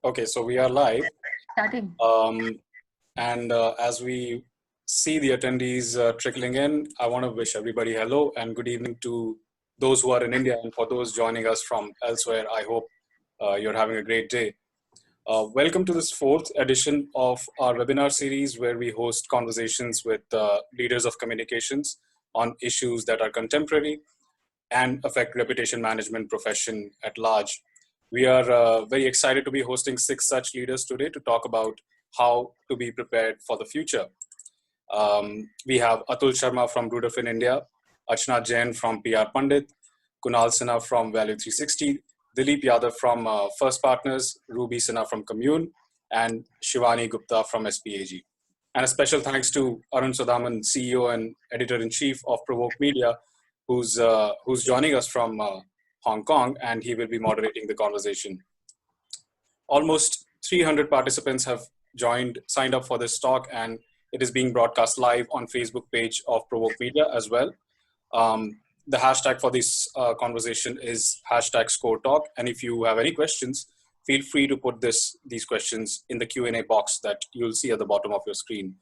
Okay, so we are live. Starting. As we see the attendees trickling in, I want to wish everybody hello and good evening to those who are in India, and for those joining us from elsewhere, I hope you're having a great day. Welcome to this fourth edition of our webinar series where we host conversations with leaders of communications on issues that are contemporary and affect reputation management profession at large. We are very excited to be hosting 6 such leaders today to talk about how to be prepared for the future. We have Atul Sharma from RuderFinn India, Archana Jain from Pundit, Kunal Sinha from Value 360, Dilip Yadav from First Partners, Sinha from Kommune, and Shivani Gupta from SPAG. And a special thanks to Arun Sudhaman, CEO and Editor-in-Chief of PRovoke Media, who's joining us from Hong Kong, and he will be moderating the conversation. Almost 300 participants have signed up for this talk, and it is being broadcast live on Facebook page of PRovoke Media as well. The hashtag for this conversation is #ScoreTalk, and if you have any questions, feel free to put these questions in the Q&A box that you'll see at the bottom of your screen.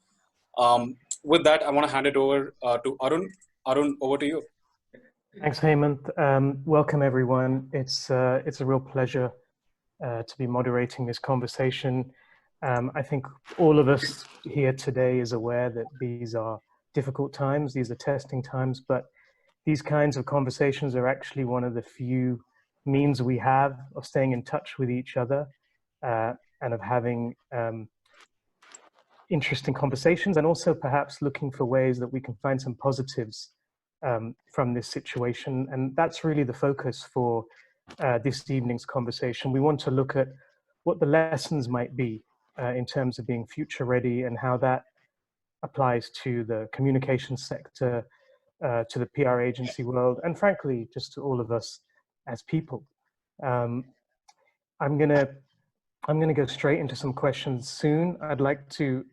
With that, I want to hand it over to Arun. Arun, over to you. Thanks, Hemant. Welcome, everyone. It's a real pleasure to be moderating this conversation. I think all of us here today is aware that these are difficult times, these are testing times, but these kinds of conversations are actually one of the few means we have of staying in touch with each other and of having interesting conversations, and also perhaps looking for ways that we can find some positives from this situation. And that's really the focus for this evening's conversation. We want to look at what the lessons might be in terms of being future ready and how that applies to the communications sector, to the PR agency world, and frankly, just to all of us as people. I'm gonna go straight into some questions soon. I'd like to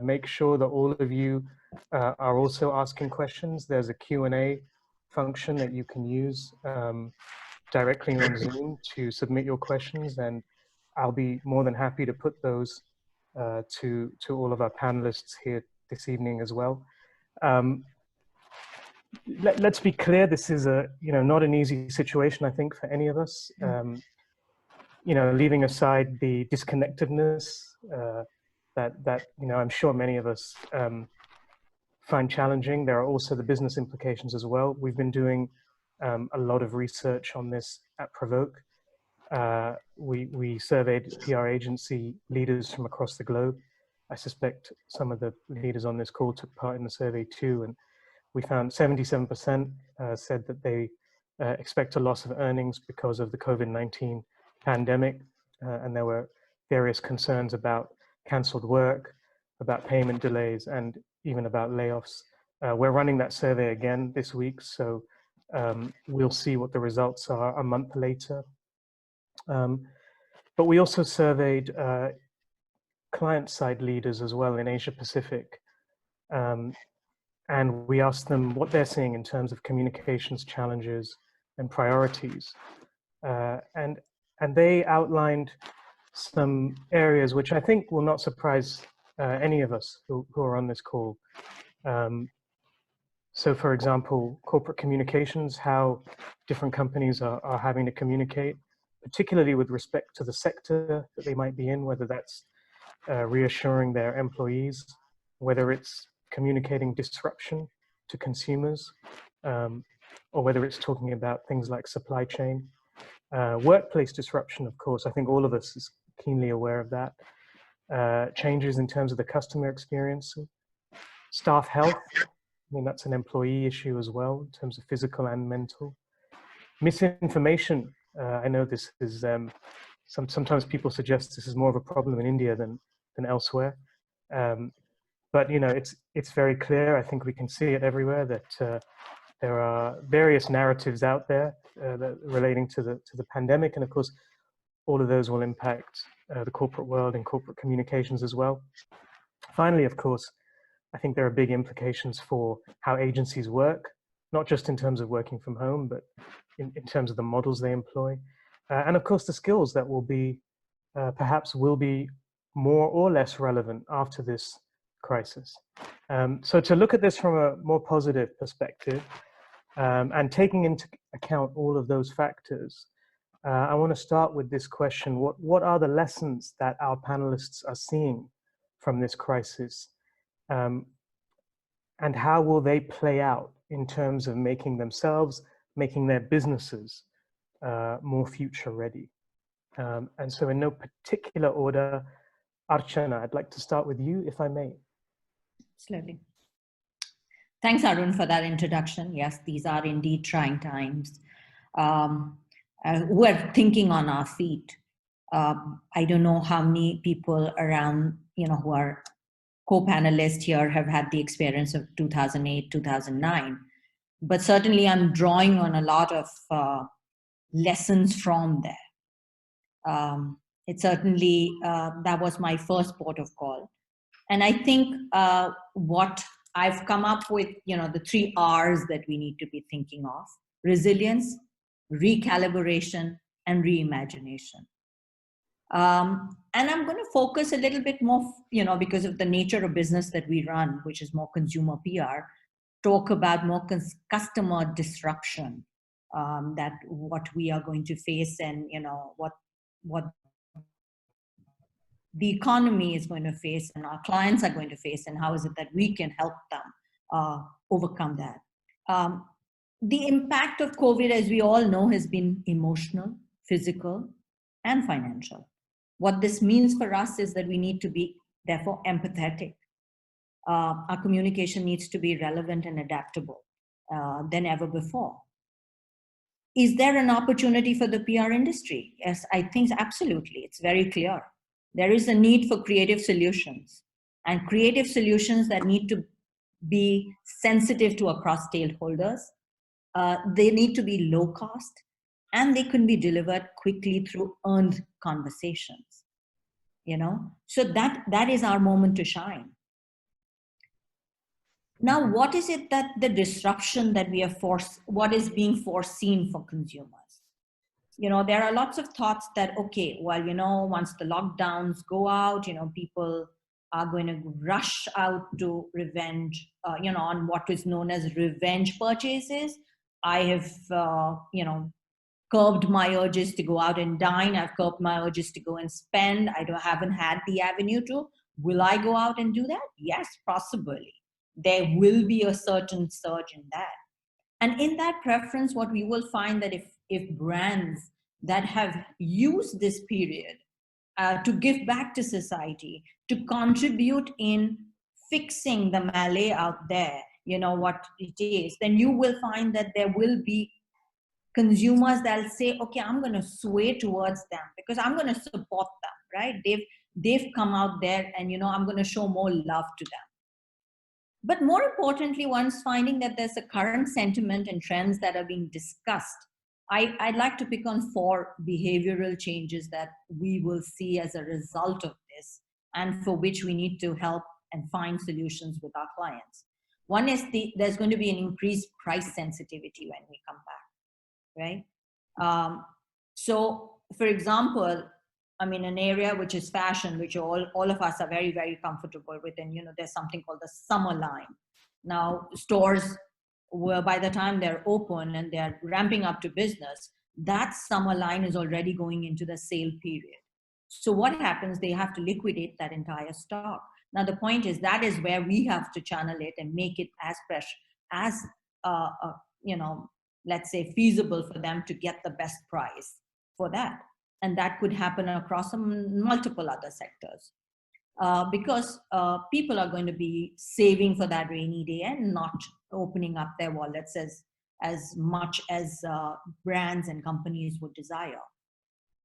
make sure that all of you are also asking questions. There's a Q&A function that you can use directly on Zoom to submit your questions, and I'll be more than happy to put those to all of our panelists here this evening as well. Let's be clear, this is not an easy situation, I think, for any of us. Leaving aside the disconnectedness that I'm sure many of us find challenging, there are also the business implications as well. We've been doing a lot of research on this at PRovoke. We surveyed PR agency leaders from across the globe. I suspect some of the leaders on this call took part in the survey too, and we found 77% said that they expect a loss of earnings because of the COVID-19 pandemic, and there were various concerns about cancelled work, about payment delays, and even about layoffs. We're running that survey again this week, so we'll see what the results are a month later. But we also surveyed client-side leaders as well in Asia Pacific, and we asked them what they're seeing in terms of communications challenges and priorities. And they outlined some areas which I think will not surprise any of us who are on this call. So for example, corporate communications, how different companies are having to communicate, particularly with respect to the sector that they might be in, whether that's reassuring their employees, whether it's communicating disruption to consumers, or whether it's talking about things like supply chain. Workplace disruption, of course, I think all of us is keenly aware of that. Changes in terms of the customer experience. Staff health, I mean, that's an employee issue as well, in terms of physical and mental. Misinformation, I know this is, sometimes people suggest this is more of a problem in India than elsewhere. But it's very clear, I think we can see it everywhere, that there are various narratives out there that relating to the pandemic, and of course, all of those will impact the corporate world and corporate communications as well. Finally, of course, I think there are big implications for how agencies work, not just in terms of working from home, but in terms of the models they employ. And of course, the skills that will be perhaps will be more or less relevant after this crisis. So to look at this from a more positive perspective, and taking into account all of those factors, I want to start with this question. What are the lessons that our panelists are seeing from this crisis? And how will they play out in terms of making themselves, making their businesses more future ready? And so in no particular order, Archana, I'd like to start with you, if I may. Absolutely. Thanks, Arun, for that introduction. Yes, these are indeed trying times. We're thinking on our feet. I don't know how many people around, who are co-panelists here have had the experience of 2008, 2009. But certainly I'm drawing on a lot of lessons from there. It certainly, that was my first port of call. And I think what I've come up with, the 3 R's that we need to be thinking of: resilience, recalibration, and reimagination. And I'm going to focus a little bit more, because of the nature of business that we run, which is more consumer PR, talk about more customer disruption, that what we are going to face, and what the economy is going to face and our clients are going to face, and how is it that we can help them overcome that. The impact of COVID, as we all know, has been emotional, physical, and financial. What this means for us is that we need to be, therefore, empathetic. Our communication needs to be relevant and adaptable than ever before. Is there an opportunity for the PR industry? Yes, I think absolutely. It's very clear. There is a need for creative solutions, and creative solutions that need to be sensitive to across stakeholders. They need to be low cost, and they can be delivered quickly through earned conversations. So that is our moment to shine. Now, what is it that the disruption that we are what is being foreseen for consumers? There are lots of thoughts that, okay, well, once the lockdowns go out, people are going to rush out to revenge, on what is known as revenge purchases. I have, curbed my urges to go out and dine. I've curbed my urges to go and spend. Haven't had the avenue to. Will I go out and do that? Yes, possibly. There will be a certain surge in that. And in that preference, what we will find that if brands that have used this period to give back to society, to contribute in fixing the malay out there, what it is, then you will find that there will be consumers that'll say, okay, I'm going to sway towards them because I'm going to support them, right? They've come out there, and I'm going to show more love to them. But more importantly, one's finding that there's a current sentiment and trends that are being discussed. I'd like to pick on 4 behavioral changes that we will see as a result of this, and for which we need to help and find solutions with our clients. One is there's going to be an increased price sensitivity when we come back, right? So, for example, an area which is fashion, which all of us are very, very comfortable with, and there's something called the summer line. Now, stores, where by the time they're open and they're ramping up to business, that summer line is already going into the sale period. So what happens? They have to liquidate that entire stock. Now, the point is that is where we have to channel it and make it as fresh as, let's say, feasible for them to get the best price for that. And that could happen across multiple other sectors. Because people are going to be saving for that rainy day and not opening up their wallets as much as brands and companies would desire.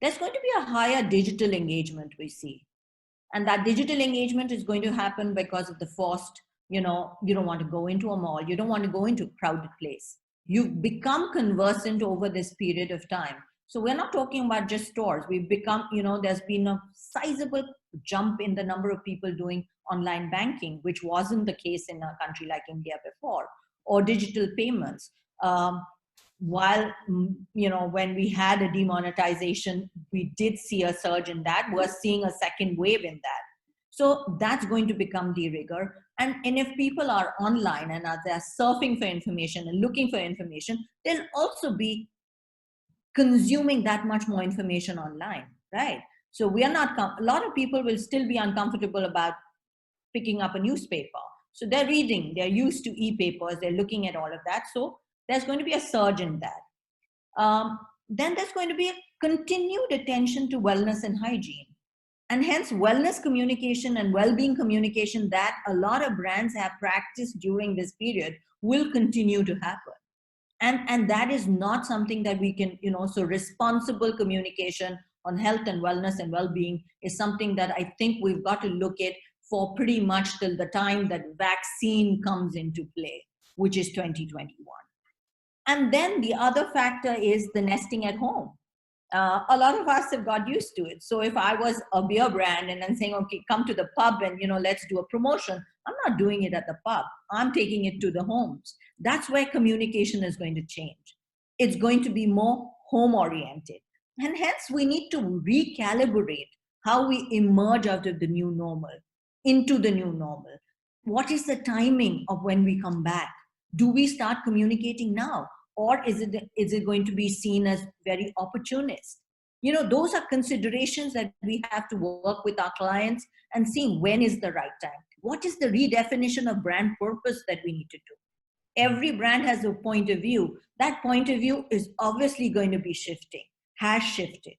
There's going to be a higher digital engagement we see. And that digital engagement is going to happen because of the forced, you don't want to go into a mall, you don't want to go into a crowded place. You've become conversant over this period of time. So we're not talking about just stores. We've become, there's been a sizable jump in the number of people doing online banking, which wasn't the case in a country like India before, or digital payments. while, when we had a demonetization, we did see a surge in that. We're seeing a second wave in that. So that's going to become de rigueur. And if people are online and they're surfing for information and looking for information, they'll also be consuming that much more information online, right? So we are not, a lot of people will still be uncomfortable about picking up a newspaper. So they're reading, they're used to e-papers, they're looking at all of that. So there's going to be a surge in that. Then there's going to be a continued attention to wellness and hygiene. And hence wellness communication and well-being communication that a lot of brands have practiced during this period will continue to happen. And that is not something that we can, so responsible communication on health and wellness and well-being is something that I think we've got to look at for pretty much till the time that vaccine comes into play, which is 2021. And then the other factor is the nesting at home. A lot of us have got used to it. So if I was a beer brand and then saying, okay, come to the pub and, let's do a promotion, I'm not doing it at the pub. I'm taking it to the homes. That's where communication is going to change. It's going to be more home oriented. And hence we need to recalibrate how we emerge out of the new normal into the new normal. What is the timing of when we come back? Do we start communicating now? Or is it going to be seen as very opportunist? Those are considerations that we have to work with our clients and see when is the right time. What is the redefinition of brand purpose that we need to do? Every brand has a point of view. That point of view is obviously going to be shifting, has shifted.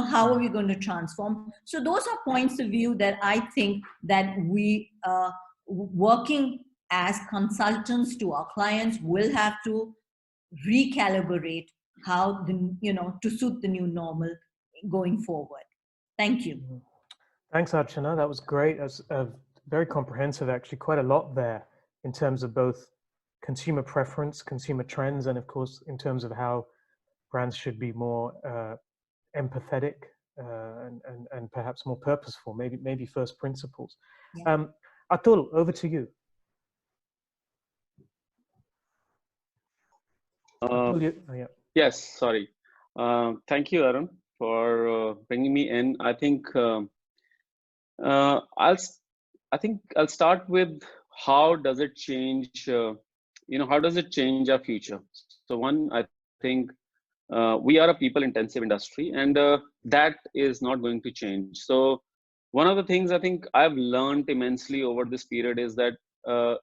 How are we going to transform? So those are points of view that I think that we working as consultants to our clients will have to recalibrate how to suit the new normal going forward. Thank you. Thanks, Archana. That was great. That's very comprehensive, actually. Quite a lot there in terms of both consumer preference, consumer trends, and of course in terms of how brands should be more empathetic and perhaps more purposeful. Maybe first principles. Yeah. Atul, over to you. Yeah. Yes, sorry. Thank you, Arun, for bringing me in. I think I'll start with how does it change? How does it change our future? So one, I think we are a people-intensive industry, and that is not going to change. So one of the things I think I've learned immensely over this period is that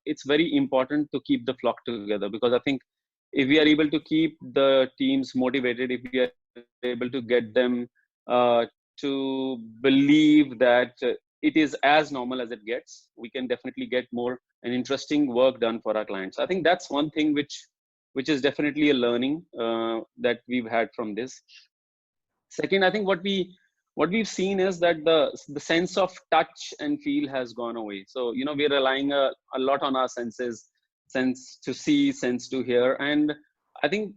it's very important to keep the flock together, because I think if we are able to keep the teams motivated, if we are able to get them to believe that it is as normal as it gets, we can definitely get more and interesting work done for our clients. I think that's one thing which is definitely a learning that we've had from this. Second, I think what we've seen is that the sense of touch and feel has gone away. So we're relying a lot on our senses. Sense to see, sense to hear, and I think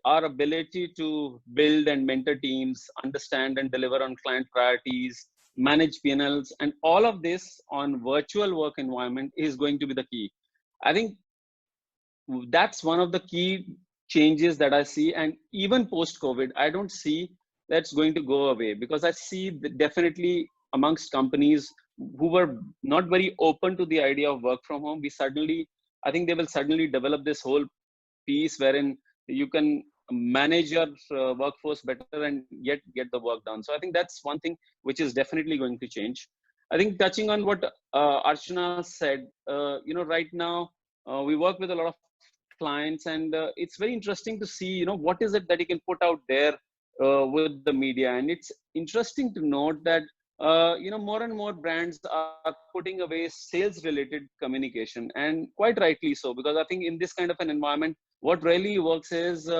our ability to build and mentor teams, understand and deliver on client priorities, manage P&Ls, and all of this on virtual work environment is going to be the key. I think that's one of the key changes that I see, and even post-COVID, I don't see that's going to go away, because I see definitely amongst companies who were not very open to the idea of work from home, I think they will suddenly develop this whole piece wherein you can manage your workforce better and yet get the work done. So I think that's one thing which is definitely going to change. I think touching on what Archana said, right now we work with a lot of clients, and it's very interesting to see, what is it that you can put out there with the media. And it's interesting to note that more and more brands are putting away sales related communication, and quite rightly so, because I think in this kind of an environment, what really works is, as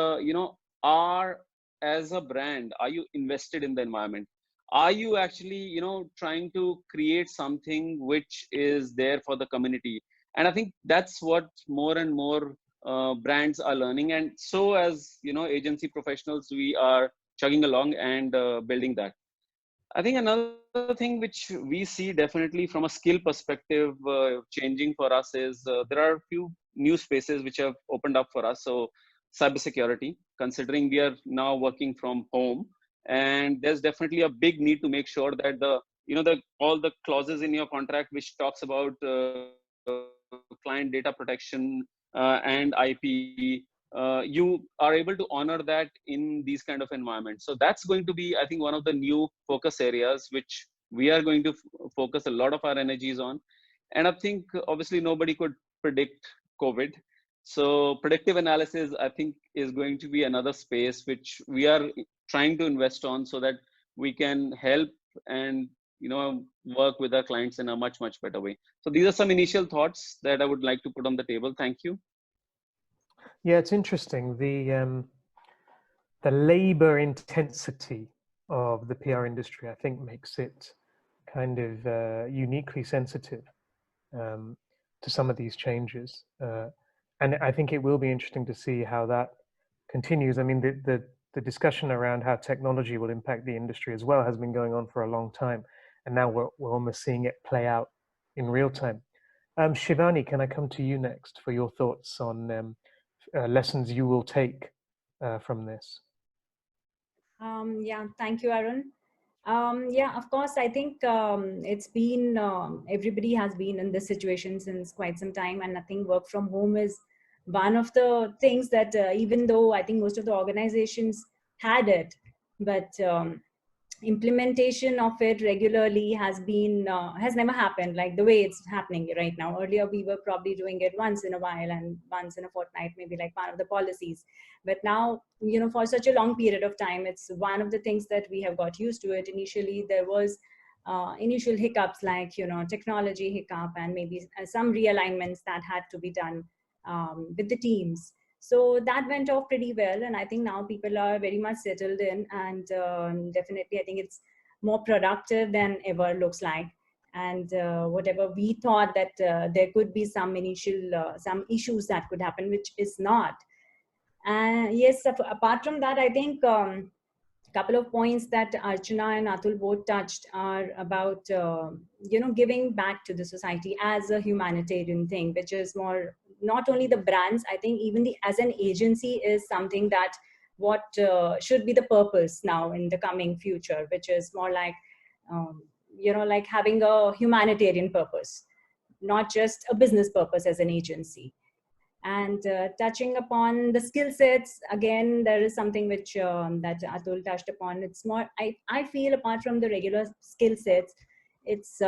a brand, are you invested in the environment? Are you actually, trying to create something which is there for the community? And I think that's what more and more brands are learning. And so as, agency professionals, we are chugging along and building that. I think another thing which we see definitely from a skill perspective changing for us is there are a few new spaces which have opened up for us. So cybersecurity, considering we are now working from home, and there's definitely a big need to make sure that all the clauses in your contract which talks about client data protection and IP, you are able to honor that in these kind of environments. So that's going to be, I think, one of the new focus areas which we are going to focus a lot of our energies on. And I think obviously nobody could predict COVID. So predictive analysis, I think, is going to be another space which we are trying to invest on so that we can help and work with our clients in a much, much better way. So these are some initial thoughts that I would like to put on the table. Thank you. Yeah, it's interesting. The labor intensity of the PR industry, I think, makes it kind of uniquely sensitive to some of these changes. And I think it will be interesting to see how that continues. I mean, the discussion around how technology will impact the industry as well has been going on for a long time. And now we're almost seeing it play out in real time. Shivani, can I come to you next for your thoughts on lessons you will take from this? Yeah, thank you, Arun. Yeah, of course, I think it's been, everybody has been in this situation since quite some time, and I think work from home is one of the things that even though I think most of the organizations had it, but implementation of it regularly has never happened like the way it's happening right now. Earlier, we were probably doing it once in a while and once in a fortnight, maybe like part of the policies. But now, for such a long period of time, it's one of the things that we have got used to it. Initially, there was initial hiccups like, technology hiccup and maybe some realignments that had to be done with the teams. So that went off pretty well. And I think now people are very much settled in, and definitely I think it's more productive than ever looks like. And whatever we thought that there could be some initial, some issues that could happen, which is not. And yes, apart from that, I think couple of points that Archana and Atul both touched are about, giving back to the society as a humanitarian thing, which is more, not only the brands, I think even as an agency is something that what should be the purpose now in the coming future, which is more like, like having a humanitarian purpose, not just a business purpose as an agency. And touching upon the skill sets, again, there is something which that Atul touched upon. It's more, I feel apart from the regular skill sets, it's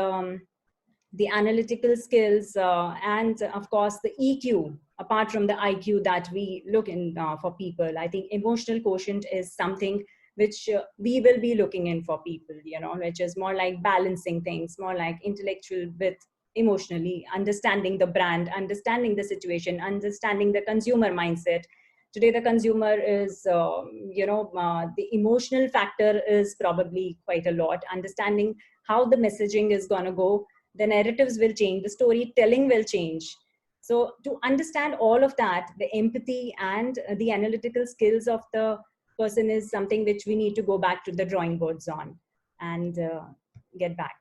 the analytical skills and of course the EQ, apart from the IQ that we look in for people. I think emotional quotient is something which we will be looking in for people, which is more like balancing things, more like intellectual with emotionally, understanding the brand, understanding the situation, understanding the consumer mindset. Today, the consumer is, the emotional factor is probably quite a lot. Understanding how the messaging is going to go, the narratives will change, the storytelling will change. So to understand all of that, the empathy and the analytical skills of the person is something which we need to go back to the drawing boards on and get back.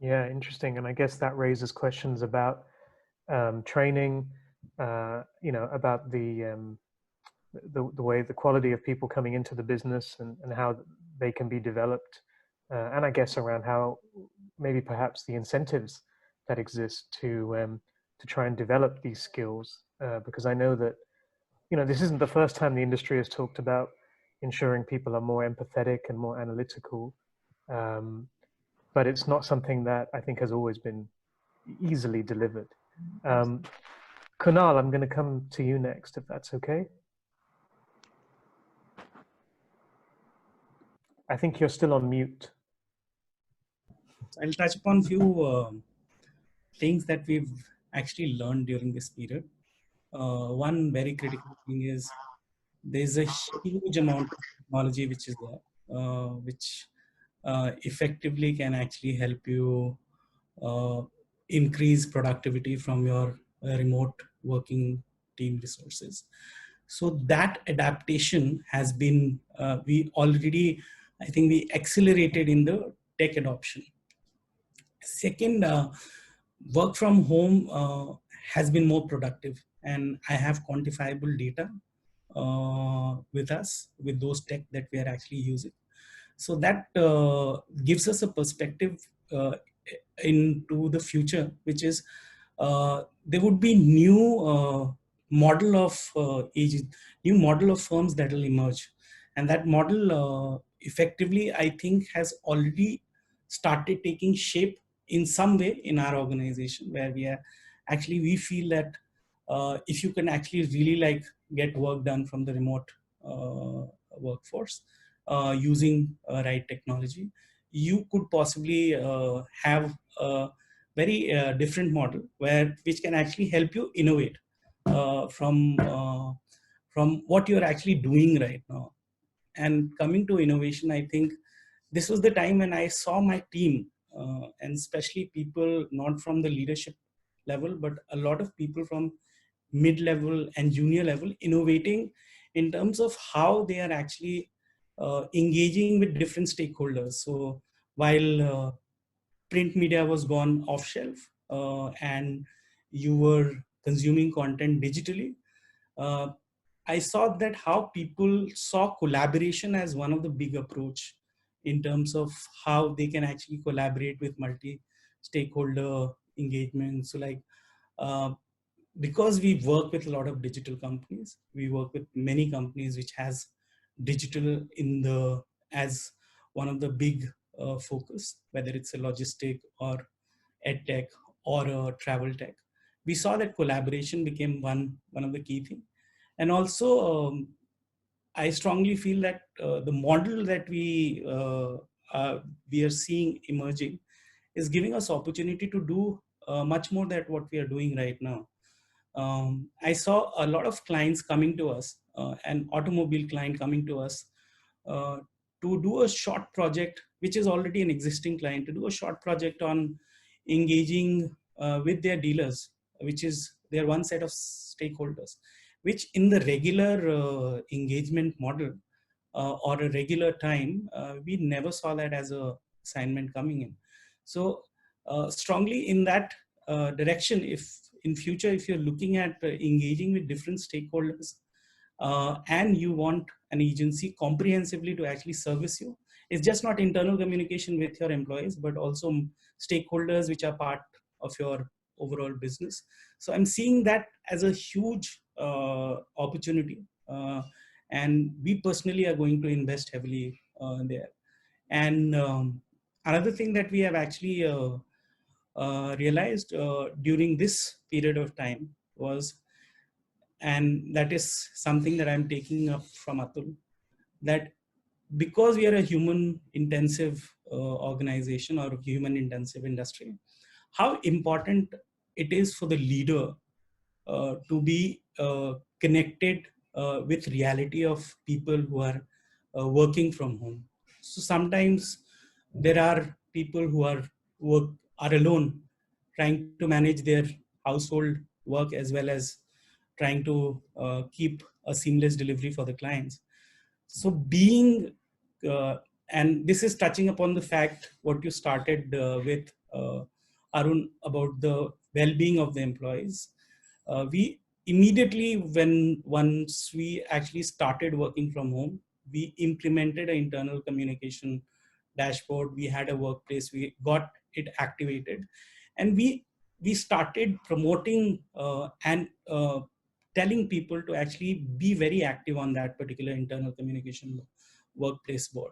Yeah, interesting. And I guess that raises questions about training, about the way, the quality of people coming into the business and how they can be developed. And I guess around how maybe perhaps the incentives that exist to try and develop these skills. Because I know that, this isn't the first time the industry has talked about ensuring people are more empathetic and more analytical. But it's not something that I think has always been easily delivered. Kunal, I'm going to come to you next, if that's okay. I think you're still on mute. I'll touch upon few things that we've actually learned during this period. One very critical thing is there's a huge amount of technology which is there, which effectively can actually help you increase productivity from your remote working team resources. So that adaptation has been, we already, I think we accelerated in the tech adoption. Second, work from home has been more productive, and I have quantifiable data with us, with those tech that we are actually using. So that gives us a perspective into the future, which is there would be model of new model of firms that will emerge, and that model effectively, I think, has already started taking shape in some way in our organization, where we feel that if you can actually really like get work done from the remote workforce using right technology, you could possibly have a very different model which can actually help you innovate from what you're actually doing right now. And coming to innovation, I think this was the time when I saw my team, and especially people not from the leadership level, but a lot of people from mid-level and junior level, innovating in terms of how they are actually engaging with different stakeholders. So while print media was gone off shelf and you were consuming content digitally, uh, I saw that how people saw collaboration as one of the big approach in terms of how they can actually collaborate with multi-stakeholder engagement. So like, uh, because we work with a lot of digital companies, we work with many companies which has digital as one of the big focus, whether it's a logistic or ed tech or a travel tech. We saw that collaboration became one of the key things. And also, I strongly feel that the model that we are seeing emerging is giving us opportunity to do much more than what we are doing right now. I saw a lot of clients coming to us, an automobile client coming to us uh, to do a short project, which is already an existing client, to do a short project on engaging with their dealers, which is their one set of stakeholders, which in the regular engagement model or a regular time, we never saw that as a assignment coming in. So strongly in that direction, if in future, if you're looking at engaging with different stakeholders and you want an agency comprehensively to actually service you, it's just not internal communication with your employees, but also stakeholders which are part of your overall business. So I'm seeing that as a huge opportunity. And we personally are going to invest heavily there. And another thing that we have actually realized during this period of time was, and that is something that I'm taking up from Atul, that because we are a human intensive organization or human intensive industry, how important it is for the leader to be connected with reality of people who are working from home. So sometimes there are people who are alone, trying to manage their household work as well as trying to keep a seamless delivery for the clients. So being and this is touching upon the fact what you started with Arun, about the well-being of the employees. We immediately, once we actually started working from home, we implemented an internal communication dashboard. We had a workplace, we got it activated, and we started promoting and telling people to actually be very active on that particular internal communication workplace board.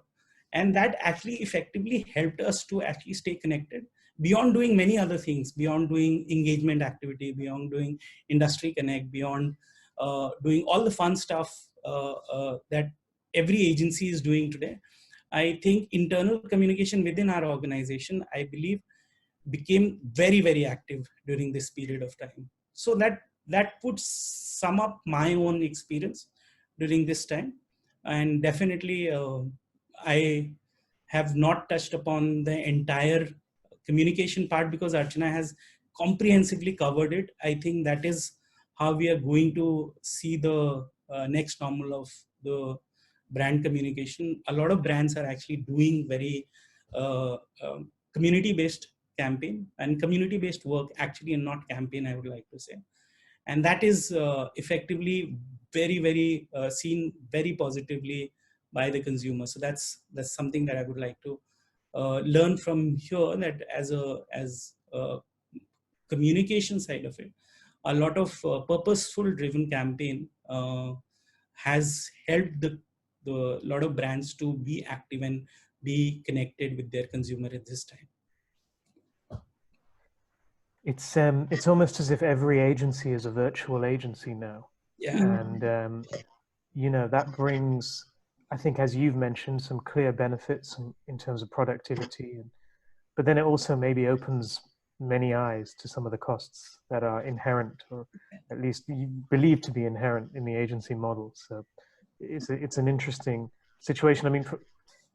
And that actually effectively helped us to actually stay connected beyond doing many other things, beyond doing engagement activity, beyond doing industry connect, beyond doing all the fun stuff that every agency is doing today. I think internal communication within our organization, I believe, became very, very active during this period of time. So that would sum up my own experience during this time. And definitely I have not touched upon the entire communication part because Archana has comprehensively covered it. I think that is how we are going to see the next normal of the brand communication. A lot of brands are actually doing very community-based campaign and community-based work actually, and not campaign, I would like to say. And that is effectively very seen very positively by the consumer. So that's something that I would like to learn from here, that as a communication side of it, a lot of purposeful driven campaign has helped the lot of brands to be active and be connected with their consumer at this time. It's almost as if every agency is a virtual agency now. Yeah. And you know, that brings, I think, as you've mentioned, some clear benefits in terms of productivity, but then it also maybe opens many eyes to some of the costs that are inherent, or at least believed to be inherent in the agency model. So it's an interesting situation. I mean,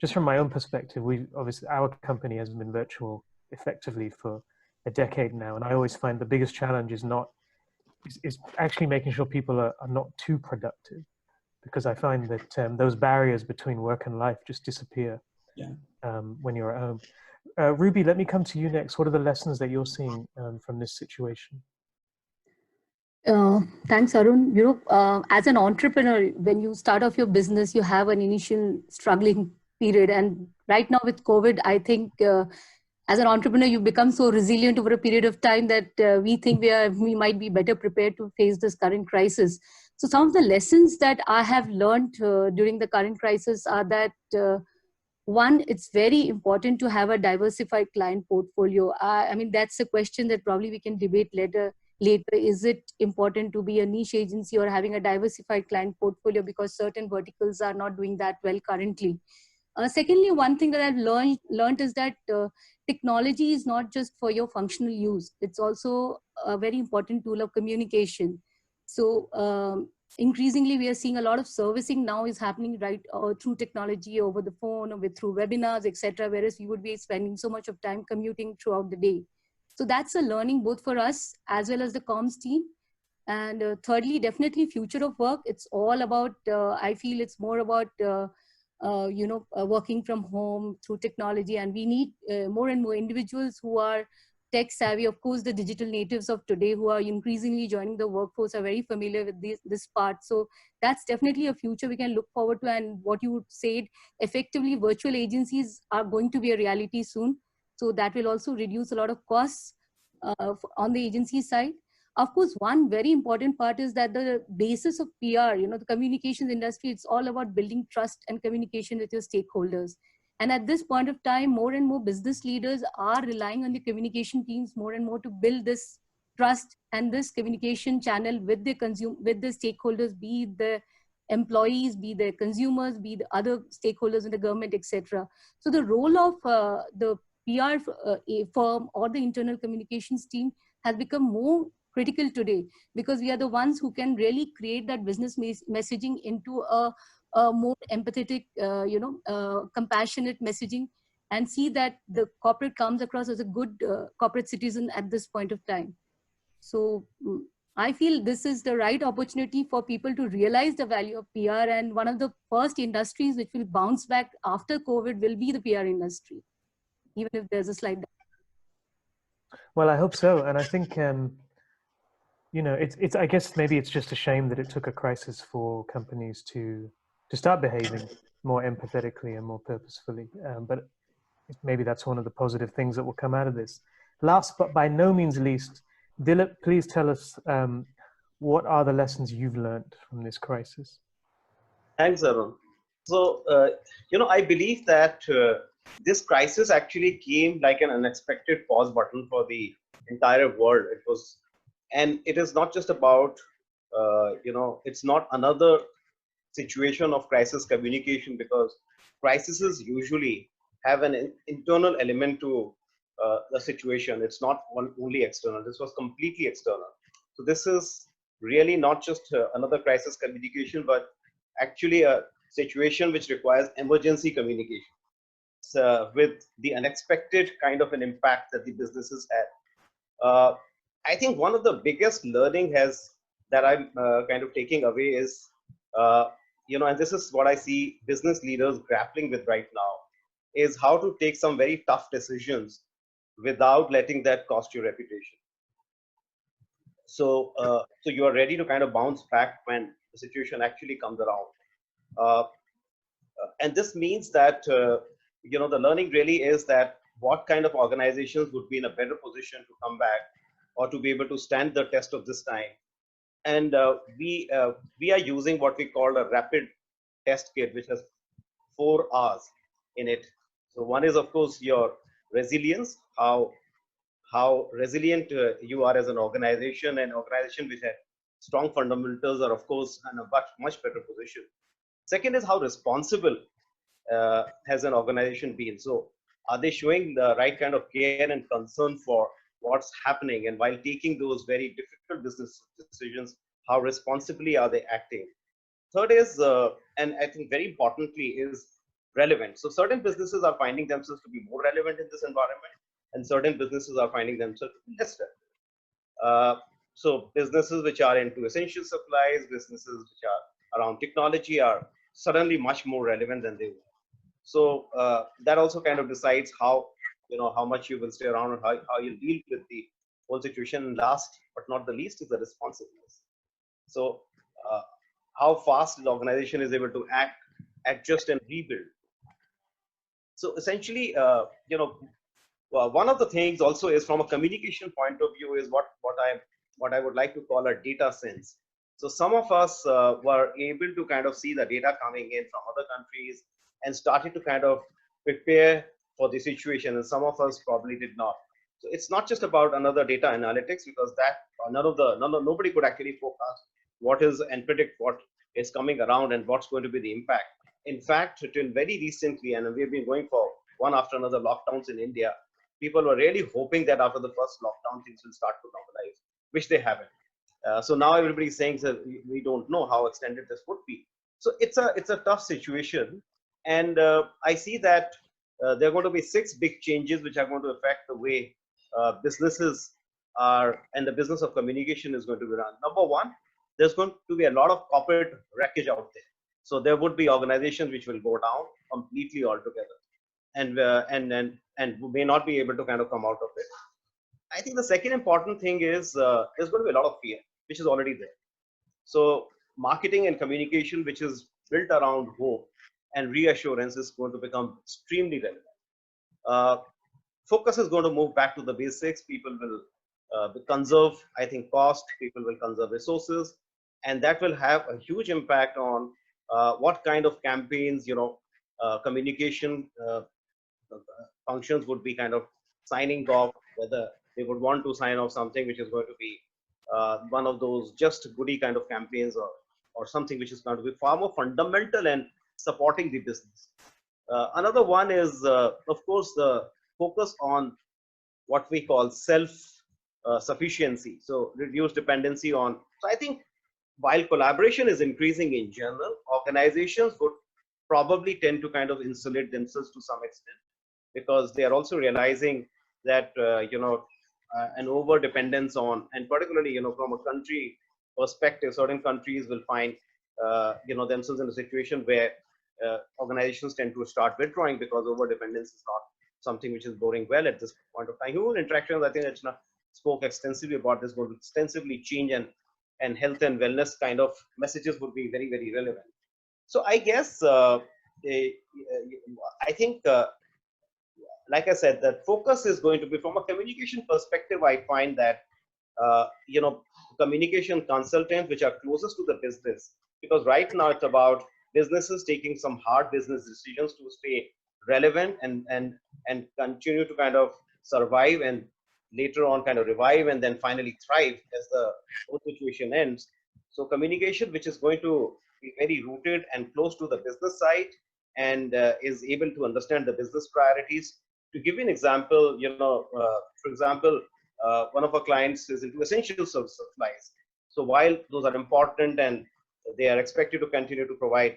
just from my own perspective, obviously our company has been virtual effectively for a decade now, and I always find the biggest challenge is actually making sure people are not too productive, because I find that those barriers between work and life just disappear when you're at home. Ruby, let me come to you next. What are the lessons that you're seeing from this situation? Thanks, Arun. You know, as an entrepreneur, when you start off your business, you have an initial struggling period. And right now with COVID, I think as an entrepreneur, you become so resilient over a period of time that we think we might be better prepared to face this current crisis. So some of the lessons that I have learned during the current crisis are that one, it's very important to have a diversified client portfolio. I mean, that's a question that probably we can debate later. Is it important to be a niche agency or having a diversified client portfolio, because certain verticals are not doing that well currently? Secondly, one thing that I've learned is that technology is not just for your functional use. It's also a very important tool of communication. So increasingly, we are seeing a lot of servicing now is happening through technology, over the phone, or through webinars, etc. Whereas you would be spending so much of time commuting throughout the day. So that's a learning both for us as well as the comms team. And thirdly, definitely future of work. It's all about, I feel it's more about, working from home through technology. And we need more and more individuals who are tech savvy. Of course, the digital natives of today who are increasingly joining the workforce are very familiar with this part. So that's definitely a future we can look forward to. And what you said, effectively, virtual agencies are going to be a reality soon. So that will also reduce a lot of costs on the agency side. Of course, one very important part is that the basis of PR, the communications industry, it's all about building trust and communication with your stakeholders. And at this point of time, more and more business leaders are relying on the communication teams more and more to build this trust and this communication channel with the stakeholders, be it the employees, be the consumers, be the other stakeholders in the government, etc. So the role of the PR firm or the internal communications team has become more critical today, because we are the ones who can really create that business messaging into a more empathetic, compassionate messaging, and see that the corporate comes across as a good corporate citizen at this point of time. So I feel this is the right opportunity for people to realize the value of PR, and one of the first industries which will bounce back after COVID will be the PR industry, even if there's a slight down. Well, I hope so. And I think, it's I guess maybe it's just a shame that it took a crisis for companies to start behaving more empathetically and more purposefully. But maybe that's one of the positive things that will come out of this. Last, but by no means least, Dilip, please tell us what are the lessons you've learned from this crisis? Thanks, Arun. So, I believe that this crisis actually came like an unexpected pause button for the entire world. And it is not just about, it's not another situation of crisis communication, because crises usually have an internal element to the situation. It's not only external. This was completely external. So this is really not just another crisis communication, but actually a situation which requires emergency communication with the unexpected kind of an impact that the businesses had. I think one of the biggest learning that I'm kind of taking away is, and this is what I see business leaders grappling with right now, is how to take some very tough decisions without letting that cost your reputation. So you are ready to kind of bounce back when the situation actually comes around. And this means that, the learning really is that what kind of organizations would be in a better position to come back or to be able to stand the test of this time. And we are using what we call a rapid test kit, which has 4 R's in it. So one is, of course, your resilience, how resilient you are as an organization, and organization which has strong fundamentals are, of course, in a much better position. Second is how responsible has an organization been. So are they showing the right kind of care and concern for what's happening, and while taking those very difficult business decisions, how responsibly are they acting? Third is, and I think very importantly, is relevant. So certain businesses are finding themselves to be more relevant in this environment, and certain businesses are finding themselves to be less relevant. So businesses which are into essential supplies, businesses which are around technology are suddenly much more relevant than they were. So that also kind of decides how much you will stay around and how you deal with the whole situation. And last but not the least is the responsiveness. So how fast the organization is able to act, adjust, and rebuild. So essentially, one of the things also is, from a communication point of view, is what I would like to call a data sense. So some of us were able to kind of see the data coming in from other countries and started to kind of prepare for the situation, and some of us probably did not. So it's not just about another data analytics, because that nobody could actually forecast what is and predict what is coming around and what's going to be the impact. In fact, till very recently, and we've been going for one after another lockdowns in India, people were really hoping that after the first lockdown things will start to normalize, which they haven't. So now everybody's saying that we don't know how extended this would be. So it's a tough situation, and I see that there are going to be 6 big changes which are going to affect the way businesses are, and the business of communication is going to be run. Number one, there's going to be a lot of corporate wreckage out there. So there would be organizations which will go down completely altogether, and may not be able to kind of come out of it. I think the second important thing is there's going to be a lot of fear, which is already there. So marketing and communication, which is built around hope and reassurance, is going to become extremely relevant. Focus is going to move back to the basics. People will conserve, I think, cost. People will conserve resources, and that will have a huge impact on what kind of campaigns, communication functions would be kind of signing off, whether they would want to sign off something which is going to be one of those just goody kind of campaigns, or something which is going to be far more fundamental and supporting the business. Another one is, of course, the focus on what we call self-sufficiency. So reduce dependency on. So I think while collaboration is increasing in general, organizations would probably tend to kind of insulate themselves to some extent, because they are also realizing that an over dependence on, and particularly from a country perspective, certain countries will find themselves in a situation where organizations tend to start withdrawing, because over dependence is not something which is boring well at this point of time. Human interactions, I think Archana spoke extensively about this, going to extensively change, and health and wellness kind of messages would be very, very relevant. So I guess I think like I said, that focus is going to be, from a communication perspective, I find that communication consultants which are closest to the business, because right now it's about businesses taking some hard business decisions to stay relevant and continue to kind of survive, and later on kind of revive, and then finally thrive as the whole situation ends. So communication which is going to be very rooted and close to the business side, and is able to understand the business priorities. To give you an example, for example, one of our clients is into essential supplies. So while those are important and they are expected to continue to provide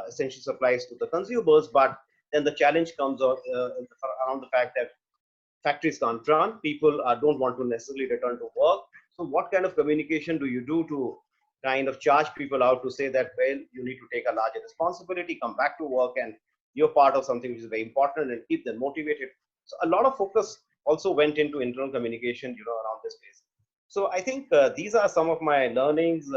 essential supplies to the consumers, but then the challenge comes around the fact that factories can't run, people don't want to necessarily return to work. So what kind of communication do you do to kind of charge people out to say that, well, you need to take a larger responsibility, come back to work, and you're part of something which is very important, and keep them motivated. So a lot of focus also went into internal communication, around this space. So I think these are some of my learnings.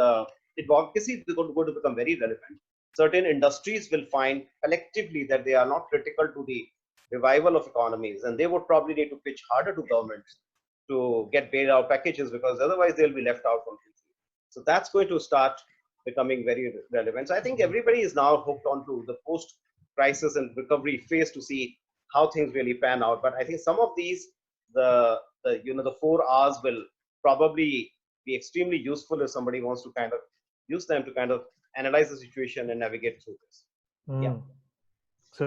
advocacy is going to become very relevant. Certain industries will find collectively that they are not critical to the revival of economies, and they would probably need to pitch harder to governments to get bailout packages, because otherwise they'll be left out completely. So that's going to start becoming very relevant. So I think everybody is now hooked onto the post-crisis and recovery phase to see how things really pan out. But I think some of these, the 4 R's will probably be extremely useful if somebody wants to kind of use them to kind of analyze the situation and navigate through this. Yeah.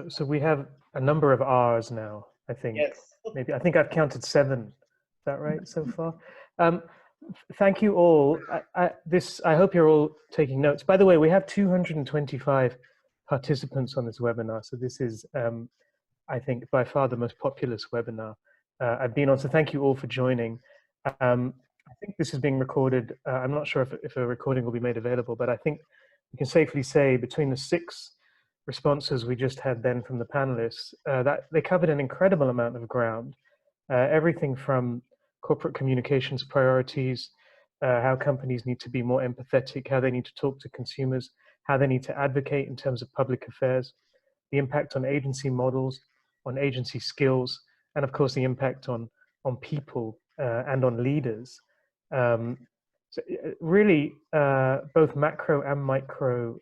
So we have a number of R's now, I think. Yes. Maybe, I think I've counted 7. Is that right so far? Thank you all. I hope you're all taking notes. By the way, we have 225 participants on this webinar. So this is, I think, by far the most populous webinar I've been on. So thank you all for joining. I think this is being recorded. I'm not sure if a recording will be made available, but I think we can safely say between the 6 responses we just had then from the panelists, that they covered an incredible amount of ground. Everything from corporate communications priorities, how companies need to be more empathetic, how they need to talk to consumers, how they need to advocate in terms of public affairs, the impact on agency models, on agency skills, and of course the impact on people and on leaders. So really, both macro and micro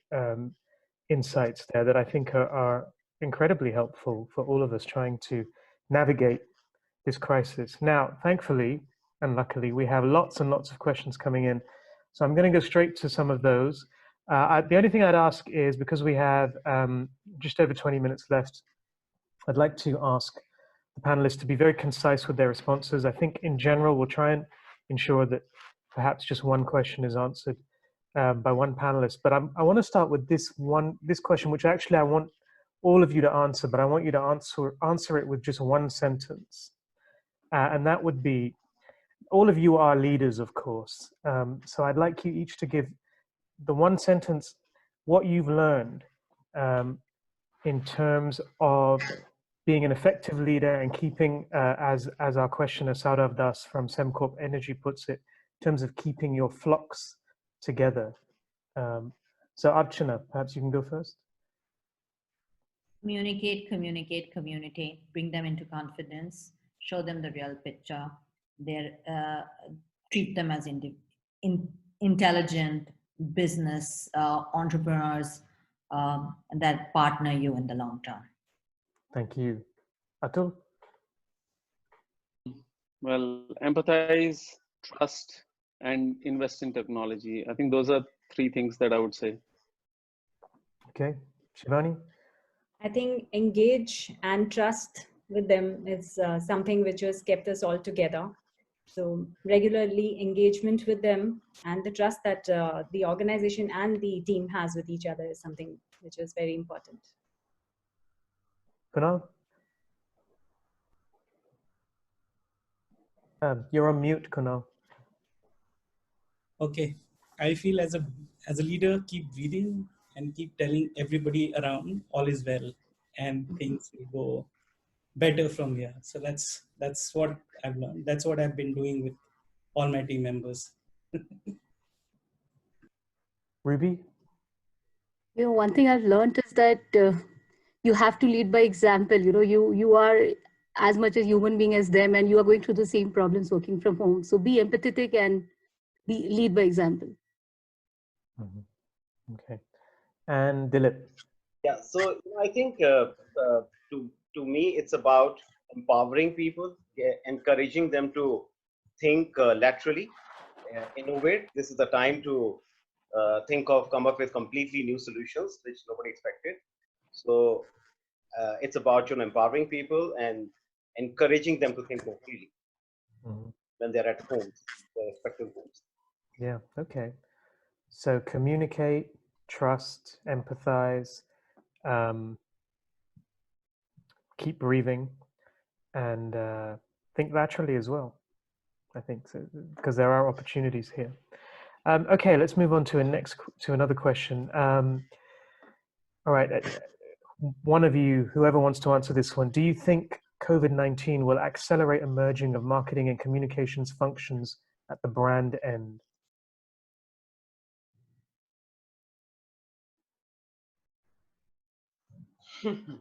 insights there that I think are incredibly helpful for all of us trying to navigate this crisis. Now, thankfully and luckily, we have lots and lots of questions coming in. So I'm going to go straight to some of those. The only thing I'd ask is, because we have just over 20 minutes left, I'd like to ask the panelists to be very concise with their responses. I think in general, we'll try and ensure that perhaps just one question is answered by one panelist. But I want to start with this question, which actually I want all of you to answer, but I want you to answer it with just one sentence. And that would be, all of you are leaders, of course. So I'd like you each to give the one sentence, what you've learned in terms of being an effective leader and keeping, as our questioner Yadav Das from Semcorp Energy puts it, in terms of keeping your flocks together. So Archana, perhaps you can go first. Communicate, communicate, communicate. Bring them into confidence. Show them the real picture. Treat them as intelligent business entrepreneurs that partner you in the long term. Thank you. Atul? Well, empathize, trust, and invest in technology. I think those are 3 things that I would say. Okay. Shivani? I think engage and trust with them is something which has kept us all together. So regularly engagement with them and the trust that the organization and the team has with each other is something which is very important. Kunal? You're on mute, Kunal. Okay. I feel as a leader, keep breathing and keep telling everybody around all is well and things will go better from here. So that's what I've learned. That's what I've been doing with all my team members. Ruby? You know, one thing I've learned is that you have to lead by example. You know, you are as much a human being as them, and you are going through the same problems working from home. So be empathetic and lead by example. Mm-hmm. Okay. And Dilip? Yeah, so I think to me, it's about empowering people, encouraging them to think laterally, innovate. This is the time to come up with completely new solutions, which nobody expected. So it's about empowering people and encouraging them to think more freely when they're at home, their respective homes. Yeah, okay. So communicate, trust, empathize, keep breathing, and think laterally as well, I think, so, because there are opportunities here. Okay, let's move on to another question. All right, one of you, whoever wants to answer this one, do you think COVID-19 will accelerate a merging of marketing and communications functions at the brand end?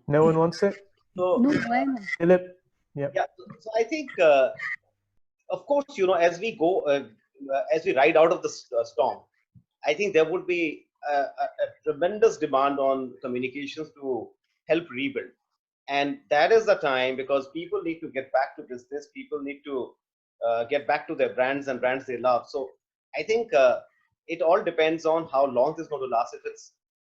No one wants it? So, No, why not? Dilip? Yep. yeah, so I think, of course, as we go, as we ride out of the storm, I think there would be a tremendous demand on communications to help rebuild. And that is the time, because people need to get back to business. People need to get back to their brands and brands they love. So I think it all depends on how long this is going to last.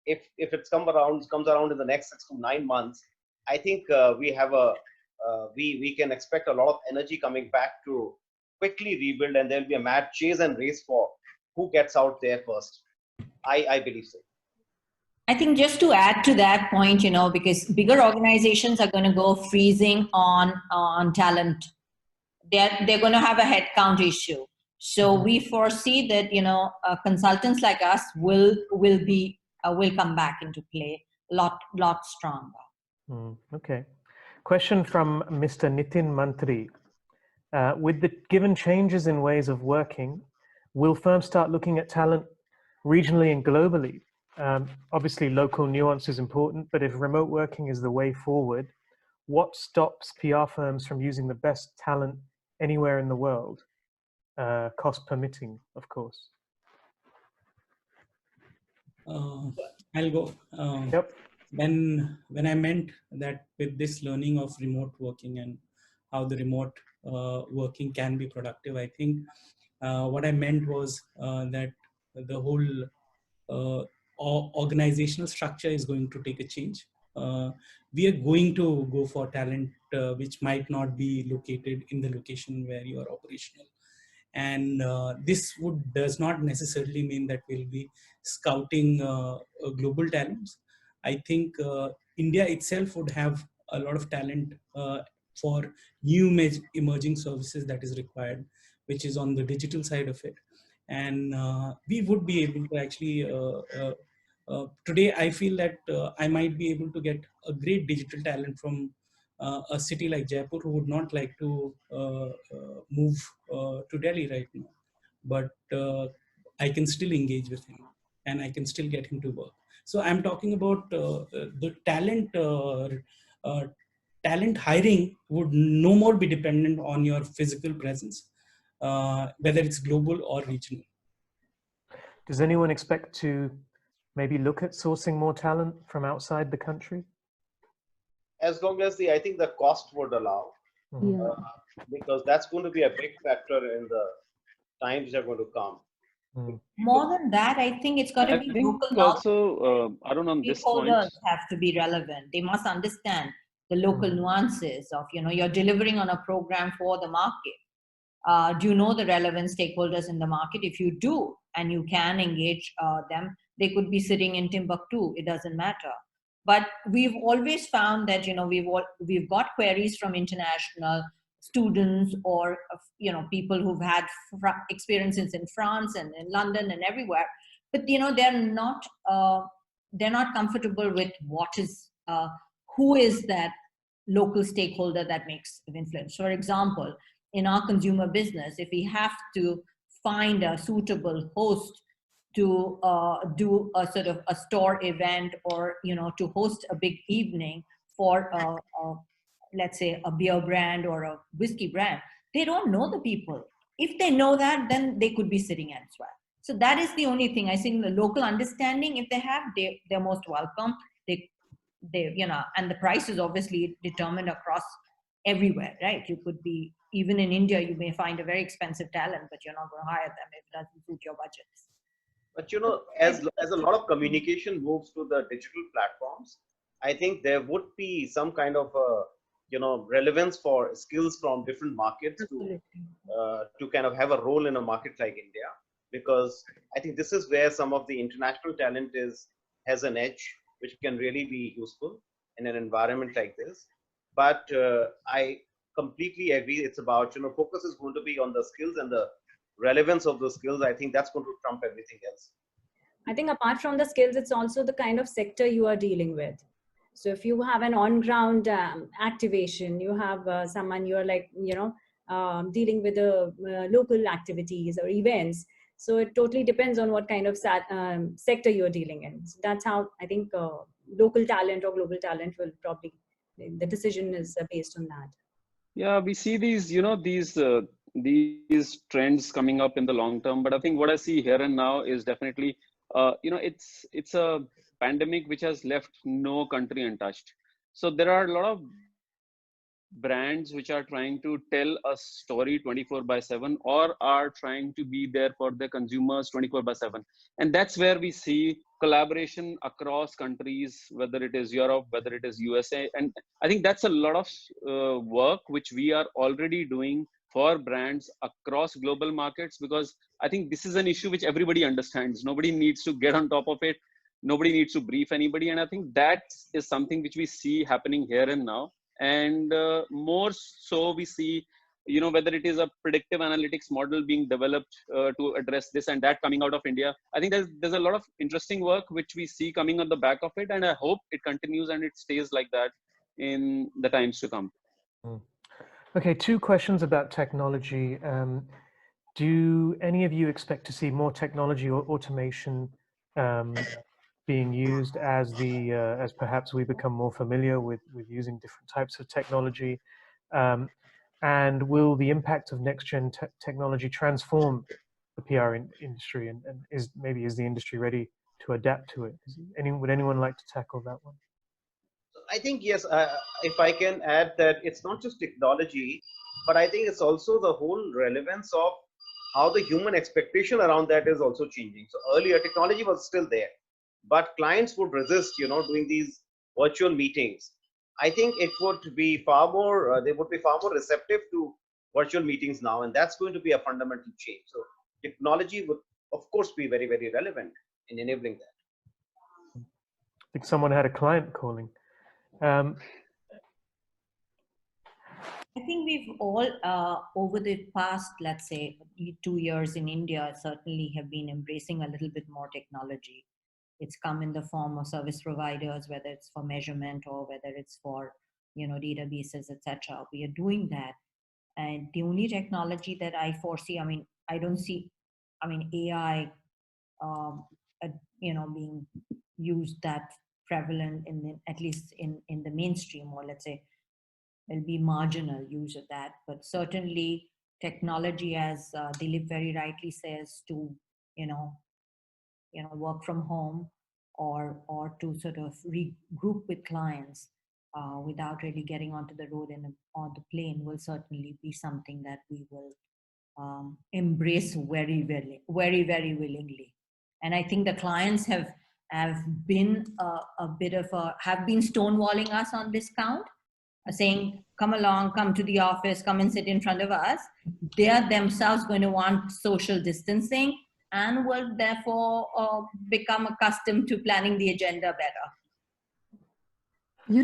If it's comes around in the next 6 to 9 months, I think we can expect a lot of energy coming back to quickly rebuild, and there'll be a mad chase and race for who gets out there first. I believe so. I think just to add to that point, because bigger organizations are going to go freezing on talent. They're going to have a headcount issue. So we foresee that consultants like us will come back into play a lot stronger. Okay. Question from Mr. Nitin Mantri. With the given changes in ways of working, will firms start looking at talent regionally and globally? Obviously, local nuance is important, but if remote working is the way forward, what stops PR firms from using the best talent anywhere in the world? Cost permitting, of course. I'll go. Yep. When I meant that with this learning of remote working and how the remote working can be productive, I think what I meant was that the whole organizational structure is going to take a change. We are going to go for talent which might not be located in the location where you are operational. And this does not necessarily mean that we'll be scouting global talents. I think India itself would have a lot of talent for new emerging services that is required, which is on the digital side of it. And we would be able to actually, today I feel that I might be able to get a great digital talent from a city like Jaipur who would not like to move to Delhi right now. But I can still engage with him and I can still get him to work. So I'm talking about the talent hiring would no more be dependent on your physical presence, whether it's global or regional. Does anyone expect to maybe look at sourcing more talent from outside the country? As long as I think the cost would allow, because that's going to be a big factor in the times that are going to come. More than that, I think it's got to be local. Also, Arun, on this point, have to be relevant. They must understand the local nuances of, you're delivering on a program for the market. Do you know the relevant stakeholders in the market? If you do, and you can engage them, they could be sitting in Timbuktu. It doesn't matter. But we've always found that, we've got queries from international students or, people who've had experiences in France and in London and everywhere. But, they're not comfortable with who is that local stakeholder that makes an influence. For example, in our consumer business, if we have to find a suitable host to do a sort of a store event or, to host a big evening for, let's say, a beer brand or a whiskey brand, they don't know the people. If they know that, then they could be sitting elsewhere. So that is the only thing. I think the local understanding, if they have, they're most welcome. They, and the price is obviously determined across everywhere, right? You could be, even in India, you may find a very expensive talent, but you're not going to hire them if it doesn't suit your budgets. But as a lot of communication moves to the digital platforms, I think there would be some kind of relevance for skills from different markets to kind of have a role in a market like India, because I think this is where some of the international talent has an edge, which can really be useful in an environment like this. But I completely agree. It's about, focus is going to be on the skills and the relevance of those skills. I think that's going to trump everything else. I think apart from the skills, it's also the kind of sector you are dealing with. So if you have an on-ground activation, you have someone you're like, dealing with the local activities or events. So it totally depends on what kind of sector you're dealing in. So that's how I think local talent or global talent will probably, the decision is based on that. Yeah, we see these, these trends coming up in the long term. But I think what I see here and now is definitely, it's a pandemic which has left no country untouched. So there are a lot of brands which are trying to tell a story 24/7, or are trying to be there for their consumers 24/7. And that's where we see collaboration across countries, whether it is Europe, whether it is USA. And I think that's a lot of work which we are already doing for brands across global markets, because I think this is an issue which everybody understands. Nobody needs to get on top of it. Nobody needs to brief anybody. And I think that is something which we see happening here and now. And more so we see, whether it is a predictive analytics model being developed to address this and that coming out of India. I think there's a lot of interesting work which we see coming on the back of it, and I hope it continues and it stays like that in the times to come. Okay, 2 questions about technology. Do any of you expect to see more technology or automation being used as perhaps we become more familiar with using different types of technology? And will the impact of next-gen technology transform the PR industry? And is the industry ready to adapt to it? Would anyone like to tackle that one? I think, yes, if I can add that it's not just technology, but I think it's also the whole relevance of how the human expectation around that is also changing. So earlier technology was still there, but clients would resist, doing these virtual meetings. I think it would be far more, they would be far more receptive to virtual meetings now, and that's going to be a fundamental change. So technology would, of course, be very, very relevant in enabling that. I think someone had a client calling. I think we've all, over the past, let's say, 2 years in India, certainly have been embracing a little bit more technology. It's come in the form of service providers, whether it's for measurement or whether it's for, databases, etc. We are doing that. And the only technology that I foresee, I don't see, AI, being used that prevalent at least in the mainstream, or let's say, there'll be marginal use of that, but certainly technology, as Dilip very rightly says, to work from home or to sort of regroup with clients without really getting onto the road and on the plane will certainly be something that we will embrace very, very, very, very willingly. And I think the clients have been have been stonewalling us on this count, saying, come along, come to the office, come and sit in front of us. They are themselves going to want social distancing and will therefore become accustomed to planning the agenda better.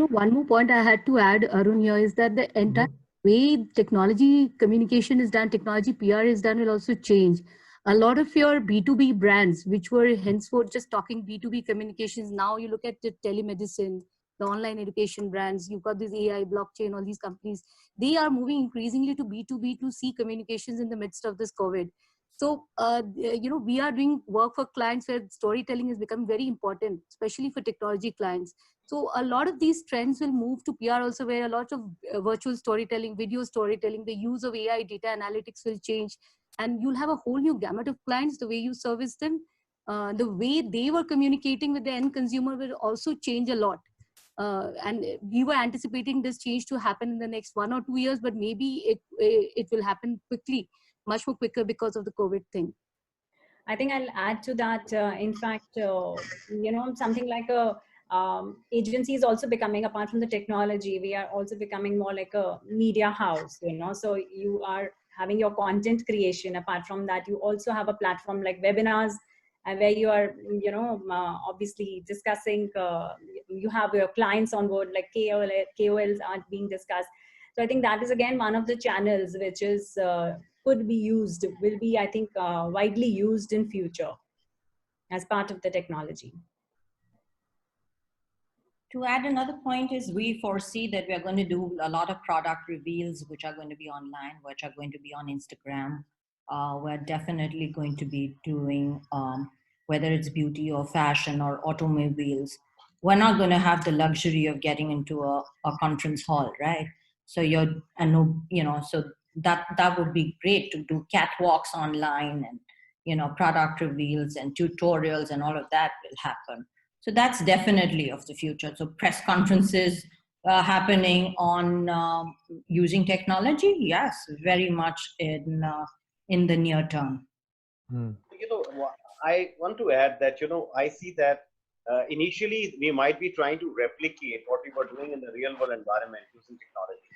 One more point I had to add, Arun, here is that the entire way technology communication is done, technology PR is done will also change. A lot of your B2B brands, which were henceforth just talking B2B communications, now you look at the telemedicine, the online education brands, you've got this AI, blockchain, all these companies, they are moving increasingly to B2B2C communications in the midst of this COVID. So, we are doing work for clients where storytelling is becoming very important, especially for technology clients. So a lot of these trends will move to PR also, where a lot of virtual storytelling, video storytelling, the use of AI data analytics will change. And you'll have a whole new gamut of clients, the way you service them, the way they were communicating with the end consumer will also change a lot. And we were anticipating this change to happen in the next 1 or 2 years, but maybe it will happen quickly, much more quicker because of the COVID thing. I think I'll add to that. In fact, something like a agency is also becoming, apart from the technology, we are also becoming more like a media house, so you are having your content creation. Apart from that, you also have a platform like webinars, where you are, obviously discussing, you have your clients on board, like KOLs are being discussed. So I think that is again one of the channels which is will be, I think, widely used in future as part of the technology. To add another point is we foresee that we are going to do a lot of product reveals, which are going to be online, which are going to be on Instagram. We're definitely going to be doing, whether it's beauty or fashion or automobiles, we're not going to have the luxury of getting into a conference hall, right? So so that would be great to do catwalks online, and product reveals and tutorials and all of that will happen. So that's definitely of the future. So press conferences happening on using technology, yes, very much in the near term. I want to add that, I see that initially we might be trying to replicate what we were doing in the real world environment using technology.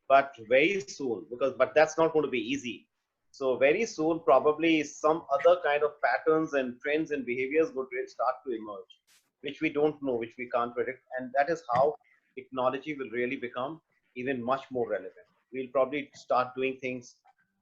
But very soon, but that's not going to be easy. So very soon, probably some other kind of patterns and trends and behaviors would start to emerge, which we don't know, which we can't predict. And that is how technology will really become even much more relevant. We'll probably start doing things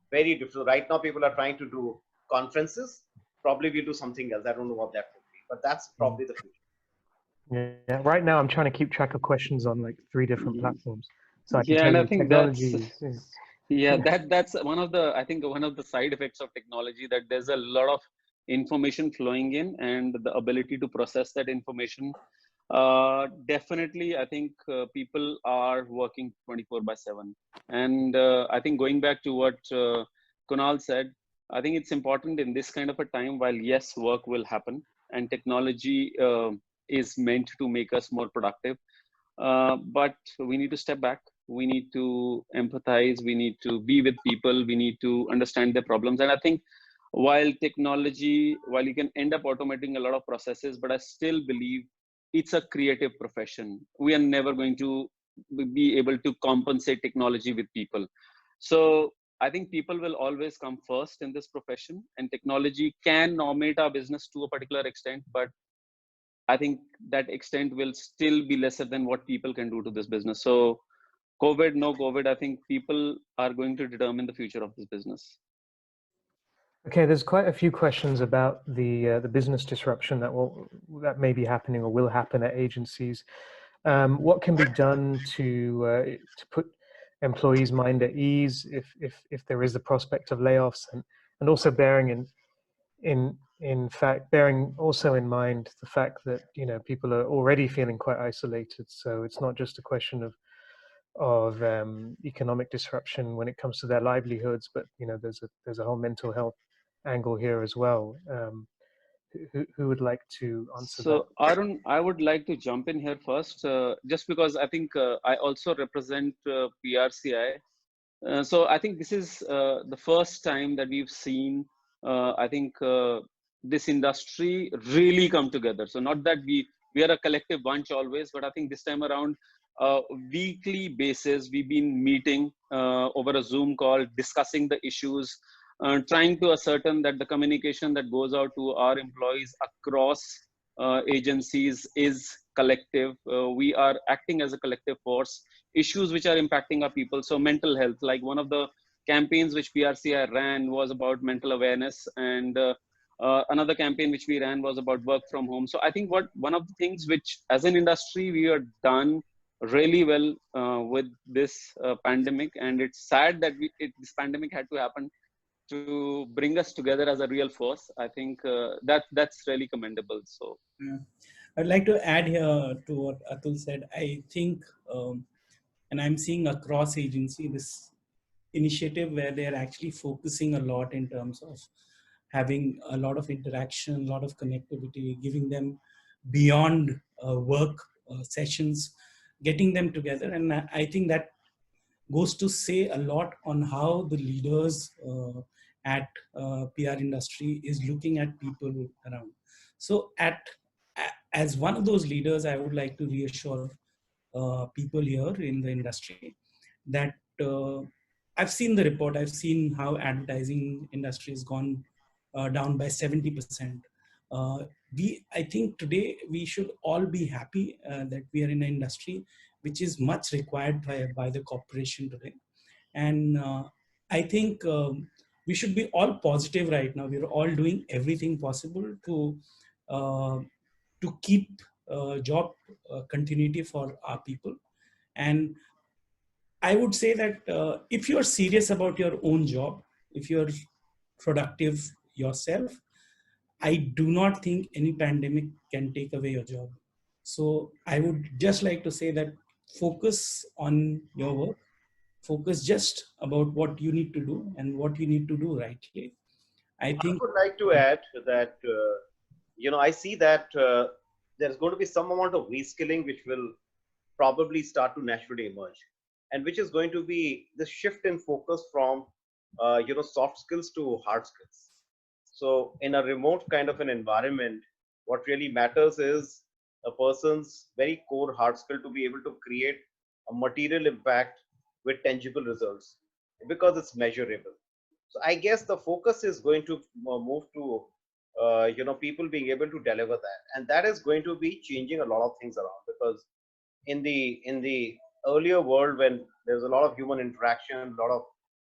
very different. Right now, people are trying to do conferences. Probably we'll do something else. I don't know what that would be, but that's probably the future. Yeah. Right now, I'm trying to keep track of questions on like 3 different platforms. So I can Yeah, tell and you I think technology is yeah, that's one of the side effects of technology, that there's a lot of information flowing in, and the ability to process that information. Definitely, I think people are working 24/7, and I think going back to what Kunal said, I think it's important in this kind of a time, while yes, work will happen and technology is meant to make us more productive, but we need to step back. We need to empathize. We need to be with people. We need to understand their problems. And I think while you can end up automating a lot of processes, but I still believe it's a creative profession. We are never going to be able to compensate technology with people. So I think people will always come first in this profession, and technology can normate our business to a particular extent, but I think that extent will still be lesser than what people can do to this business. So COVID, no COVID, I think people are going to determine the future of this business. Okay, there's quite a few questions about the business disruption that may be happening or will happen at agencies. What can be done to put employees' mind at ease if there is the prospect of layoffs, and also bearing also in mind the fact that people are already feeling quite isolated. So it's not just a question of economic disruption when it comes to their livelihoods, but there's a whole mental health angle here as well. Who would like to answer that? So Arun, I would like to jump in here first, just because I think I also represent PRCI. So I think this is the first time that we've seen, I think, this industry really come together. So not that we are a collective bunch always, but I think this time around, weekly basis, we've been meeting over a Zoom call, discussing the issues, trying to ascertain that the communication that goes out to our employees across agencies is collective. We are acting as a collective force. Issues which are impacting our people. So mental health, like one of the campaigns which PRCI ran was about mental awareness, and another campaign which we ran was about work from home. So I think one of the things which as an industry we are done really well with this pandemic, and it's sad that this pandemic had to happen to bring us together as a real force. I think that's really commendable. So I'd like to add here to what Atul said. I think, and I'm seeing across agency this initiative where they're actually focusing a lot in terms of having a lot of interaction, a lot of connectivity, giving them beyond work sessions, getting them together. And I think that goes to say a lot on how the leaders at PR industry is looking at people around. So as one of those leaders, I would like to reassure people here in the industry that I've seen the report. I've seen how advertising industry has gone down by 70%. I think today we should all be happy that we are in an industry which is much required by the corporation today. And I think we should be all positive right now. We're all doing everything possible to keep job continuity for our people. And I would say that if you're serious about your own job, if you're productive yourself, I do not think any pandemic can take away your job. So I would just like to say that focus on your work, focus just about what you need to do and what you need to do rightly. I I think would like to add that, I see that there's going to be some amount of reskilling which will probably start to naturally emerge, and which is going to be the shift in focus from, soft skills to hard skills. So in a remote kind of an environment, what really matters is a person's very core hard skill to be able to create a material impact with tangible results because it's measurable. So I guess the focus is going to move to, people being able to deliver that, and that is going to be changing a lot of things around, because in the earlier world, when there's a lot of human interaction, a lot of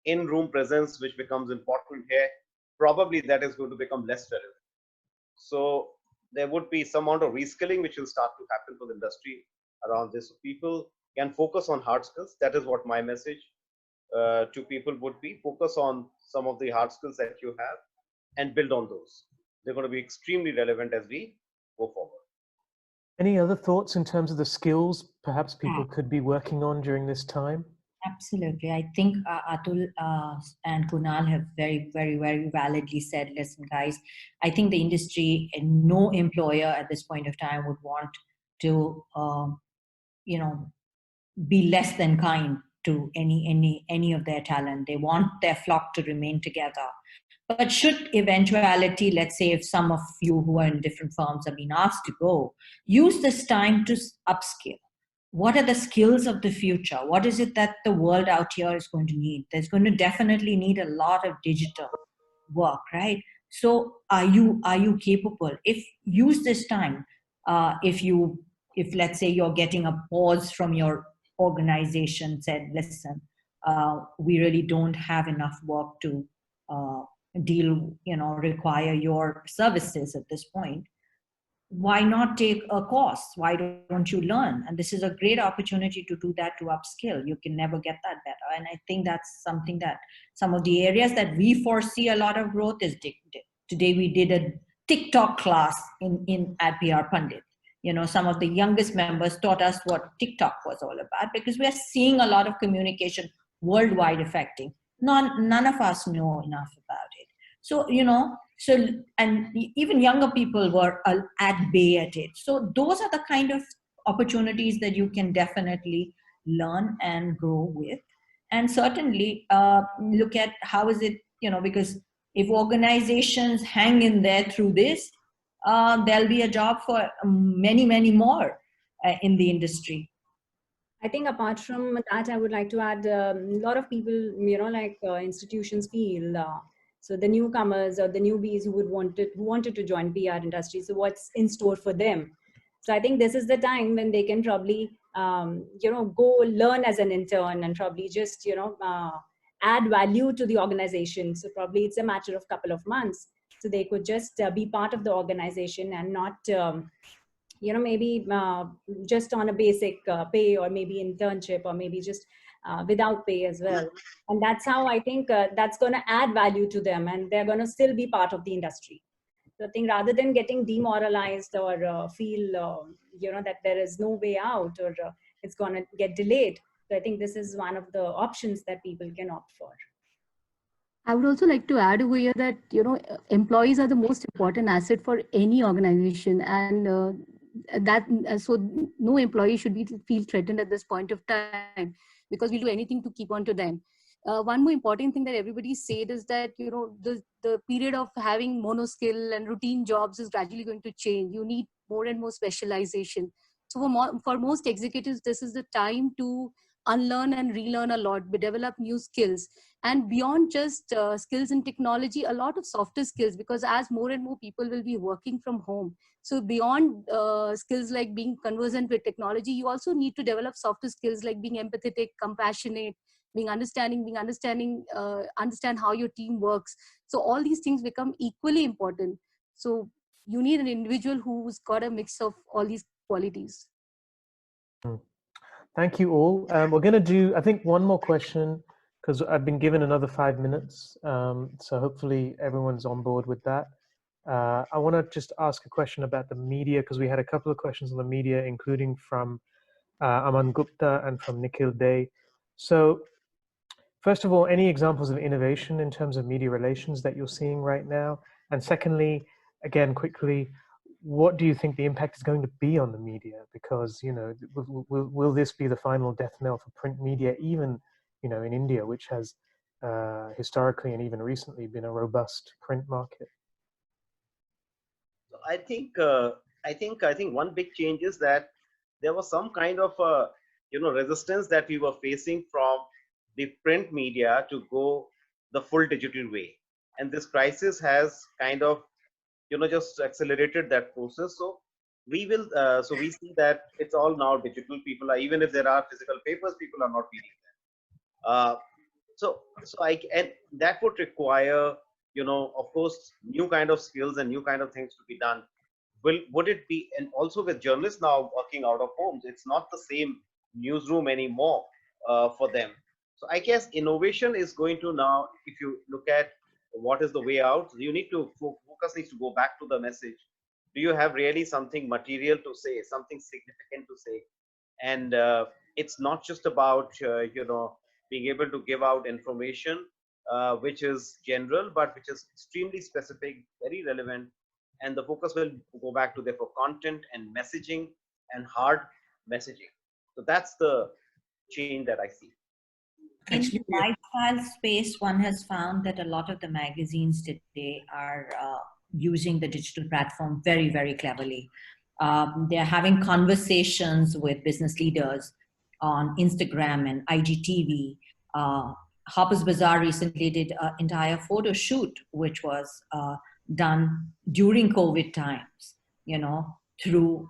in-room presence, which becomes important here, probably that is going to become less relevant. So there would be some amount of reskilling which will start to happen for the industry around this. So people can focus on hard skills. That is what my message to people would be. Focus on some of the hard skills that you have and build on those. They're going to be extremely relevant as we go forward. Any other thoughts in terms of the skills perhaps people could be working on during this time? Absolutely. I think Atul and Kunal have very, very, very validly said, listen, guys, I think the industry and no employer at this point of time would want to, be less than kind to any of their talent. They want their flock to remain together. But should eventuality, let's say if some of you who are in different firms have been asked to go, use this time to upskill. What are the skills of the future? What is it that the world out here is going to need? There's going to definitely need a lot of digital work, right? So are you capable? If use this time, if let's say you're getting a pause from your organization, said, listen, we really don't have enough work to require your services at this point. Why not take a course? Why don't you learn? And this is a great opportunity to do that, to upskill. You can never get that better. And I think that's something that some of the areas that we foresee a lot of growth is. Today we did a TikTok class at PR Pundit. Some of the youngest members taught us what TikTok was all about, because we are seeing a lot of communication worldwide affecting. None of us know enough about it. So, and even younger people were at bay at it. So those are the kind of opportunities that you can definitely learn and grow with. And certainly look at how is it, because if organizations hang in there through this, there'll be a job for many, many more in the industry. I think apart from that, I would like to add a lot of people, institutions feel, so the newcomers or the newbies who wanted to join PR industry. So what's in store for them? So I think this is the time when they can probably, go learn as an intern and probably just, add value to the organization. So probably it's a matter of couple of months. So they could just be part of the organization and not, maybe just on a basic pay, or maybe internship, or maybe just without pay as well. And that's how I think that's going to add value to them, and they're going to still be part of the industry. So I think rather than getting demoralized or feel, that there is no way out, or it's going to get delayed. So I think this is one of the options that people can opt for. I would also like to add over here that, employees are the most important asset for any organization, and so no employee should feel threatened at this point of time, because we'll do anything to keep on to them. One more important thing that everybody said is that, the period of having monoskill and routine jobs is gradually going to change. You need more and more specialization. So for most executives, this is the time to unlearn and relearn a lot, develop new skills. And beyond just skills in technology, a lot of softer skills, because as more and more people will be working from home, so beyond skills like being conversant with technology, you also need to develop softer skills like being empathetic, compassionate, understand how your team works. So all these things become equally important. So you need an individual who's got a mix of all these qualities. Thank you all. We're going to do, I think, one more question, because I've been given another 5 minutes. So hopefully everyone's on board with that. I want to just ask a question about the media, because we had a couple of questions on the media, including from Aman Gupta and from Nikhil Day. So first of all, any examples of innovation in terms of media relations that you're seeing right now? And secondly, again, quickly, what do you think the impact is going to be on the media? Because, you know, will this be the final death knell for print media, even, you know, in India, which has historically and even recently been a robust print market? I think one big change is that there was some kind of resistance that we were facing from the print media to go the full digital way, and this crisis has kind of just accelerated that process. So we see that it's all now digital. People are, even if there are physical papers, people are not reading them. And that would require, of course, new kind of skills and new kind of things to be done. Would it be, and also with journalists now working out of homes, it's not the same newsroom anymore for them. So I guess innovation is going to now, if you look at what is the way out, you need to focus needs to go back to the message. Do you have really something material to say, something significant to say? And it's not just about being able to give out information which is general, but which is extremely specific, very relevant. And the focus will go back to therefore content and messaging and hard messaging. So that's the change that I see. In Actually, the lifestyle space, one has found that a lot of the magazines today are using the digital platform very, very cleverly. They're having conversations with business leaders on Instagram and IGTV. Harper's Bazaar recently did an entire photo shoot, which was done during COVID times, through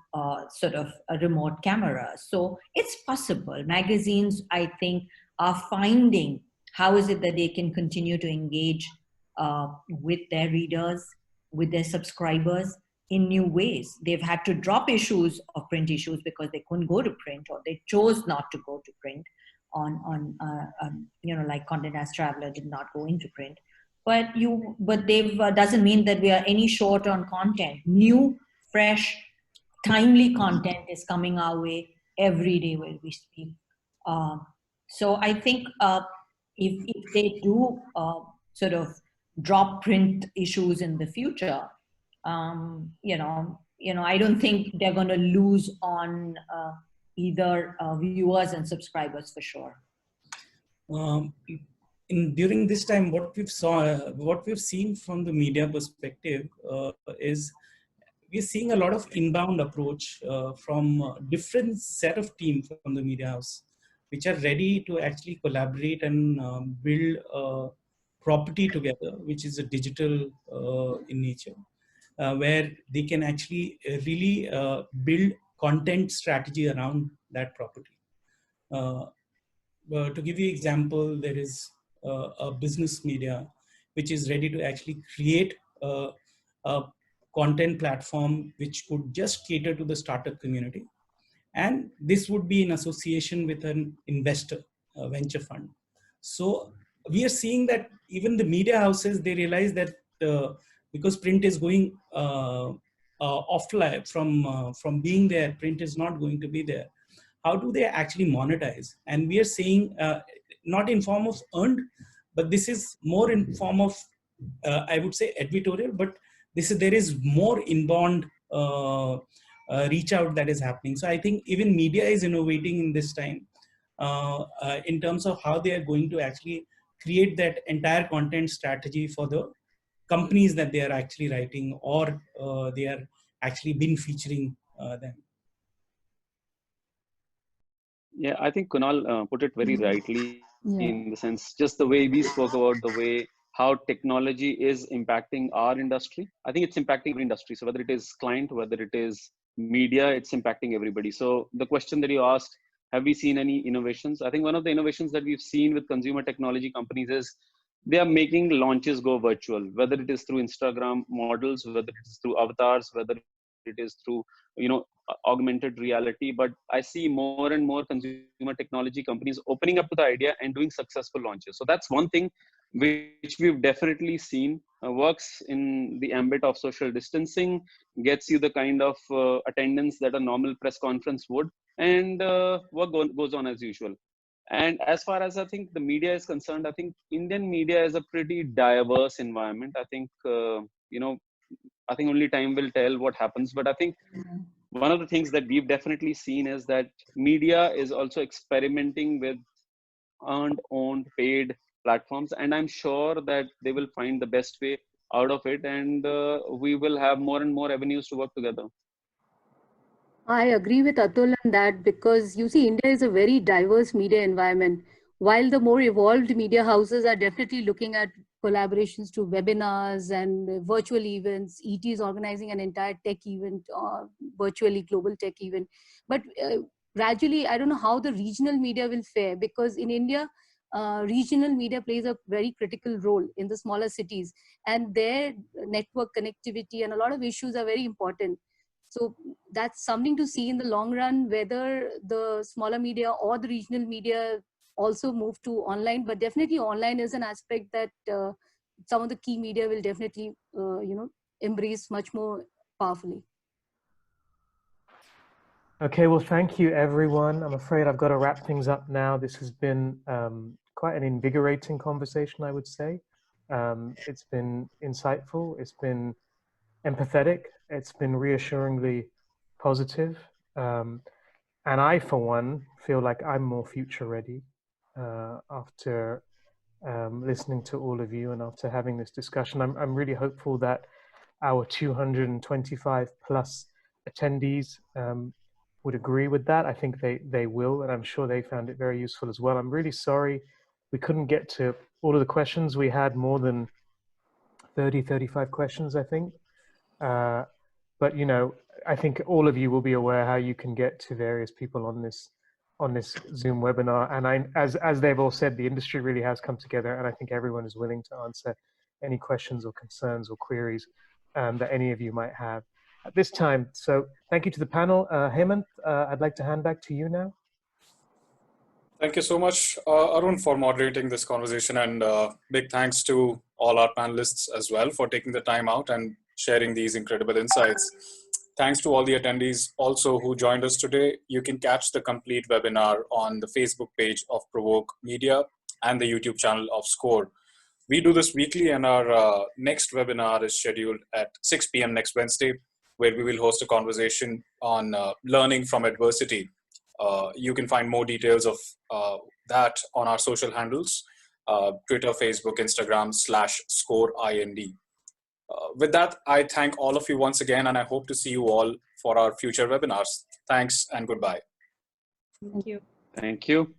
sort of a remote camera. So it's possible. Magazines, I think, are finding how is it that they can continue to engage with their readers, with their subscribers in new ways. They've had to drop issues of print issues because they couldn't go to print, or they chose not to go to print like Content as Traveler did not go into print. But they've doesn't mean that we are any short on content. New, fresh, timely content is coming our way every day where we speak. So I think if they do sort of drop print issues in the future, I don't think they're going to lose on either viewers and subscribers for sure. During this time, what we've seen from the media perspective is we're seeing a lot of inbound approach from different set of teams from the media house, which are ready to actually collaborate and build a property together, which is a digital in nature, where they can actually really build content strategy around that property. To give you an example, there is a business media which is ready to actually create a content platform which could just cater to the startup community. And this would be in association with an investor, a venture fund. So we are seeing that even the media houses, they realize that because print is going offline from being there, print is not going to be there. How do they actually monetize? And we are seeing not in form of earned, but this is more in form of, I would say, editorial, but there is more inbound reach out that is happening. So I think even media is innovating in this time in terms of how they are going to actually create that entire content strategy for the companies that they are actually writing, or they are actually been featuring them. Yeah, I think Kunal put it very rightly in the sense, just the way we spoke about the way how technology is impacting our industry. I think it's impacting every industry. So whether it is client, whether it is media, it's impacting everybody. So the question that you asked, have we seen any innovations? I think one of the innovations that we've seen with consumer technology companies is they are making launches go virtual, whether it is through Instagram models, whether it is through avatars, whether it is through, augmented reality. But I see more and more consumer technology companies opening up to the idea and doing successful launches. So that's one thing which we've definitely seen works in the ambit of social distancing, gets you the kind of attendance that a normal press conference would, and work goes on as usual. And as far as I think the media is concerned, I think Indian media is a pretty diverse environment. I think, I think only time will tell what happens. But I think one of the things that we've definitely seen is that media is also experimenting with earned, owned, paid platforms. And I'm sure that they will find the best way out of it. And we will have more and more avenues to work together. I agree with Atul on that, because you see, India is a very diverse media environment. While the more evolved media houses are definitely looking at collaborations to webinars and virtual events, ET is organizing an entire tech event, virtually global tech event. But gradually, I don't know how the regional media will fare, because in India, regional media plays a very critical role in the smaller cities, and their network connectivity and a lot of issues are very important. So that's something to see in the long run, whether the smaller media or the regional media also move to online. But definitely online is an aspect that some of the key media will definitely, embrace much more powerfully. Okay, well, thank you, everyone. I'm afraid I've got to wrap things up now. This has been quite an invigorating conversation, I would say. It's been insightful. It's been empathetic. It's been reassuringly positive. And I, for one, feel like I'm more future ready after listening to all of you and after having this discussion. I'm really hopeful that our 225 plus attendees would agree with that. I think they will, and I'm sure they found it very useful as well. I'm really sorry we couldn't get to all of the questions. We had more than 35 questions, I think. But I think all of you will be aware how you can get to various people on this Zoom webinar. And as they've all said, the industry really has come together, and I think everyone is willing to answer any questions or concerns or queries that any of you might have at this time. So thank you to the panel. Hemant, I'd like to hand back to you now. Thank you so much, Arun, for moderating this conversation, and big thanks to all our panelists as well for taking the time out and sharing these incredible insights. Thanks to all the attendees also who joined us today. You can catch the complete webinar on the Facebook page of PRovoke Media and the YouTube channel of SCORE. We do this weekly, and our next webinar is scheduled at 6 p.m. next Wednesday, where we will host a conversation on learning from adversity. You can find more details of that on our social handles, Twitter, Facebook, Instagram /ScoreIND. With that, I thank all of you once again, and I hope to see you all for our future webinars. Thanks and goodbye. Thank you. Thank you.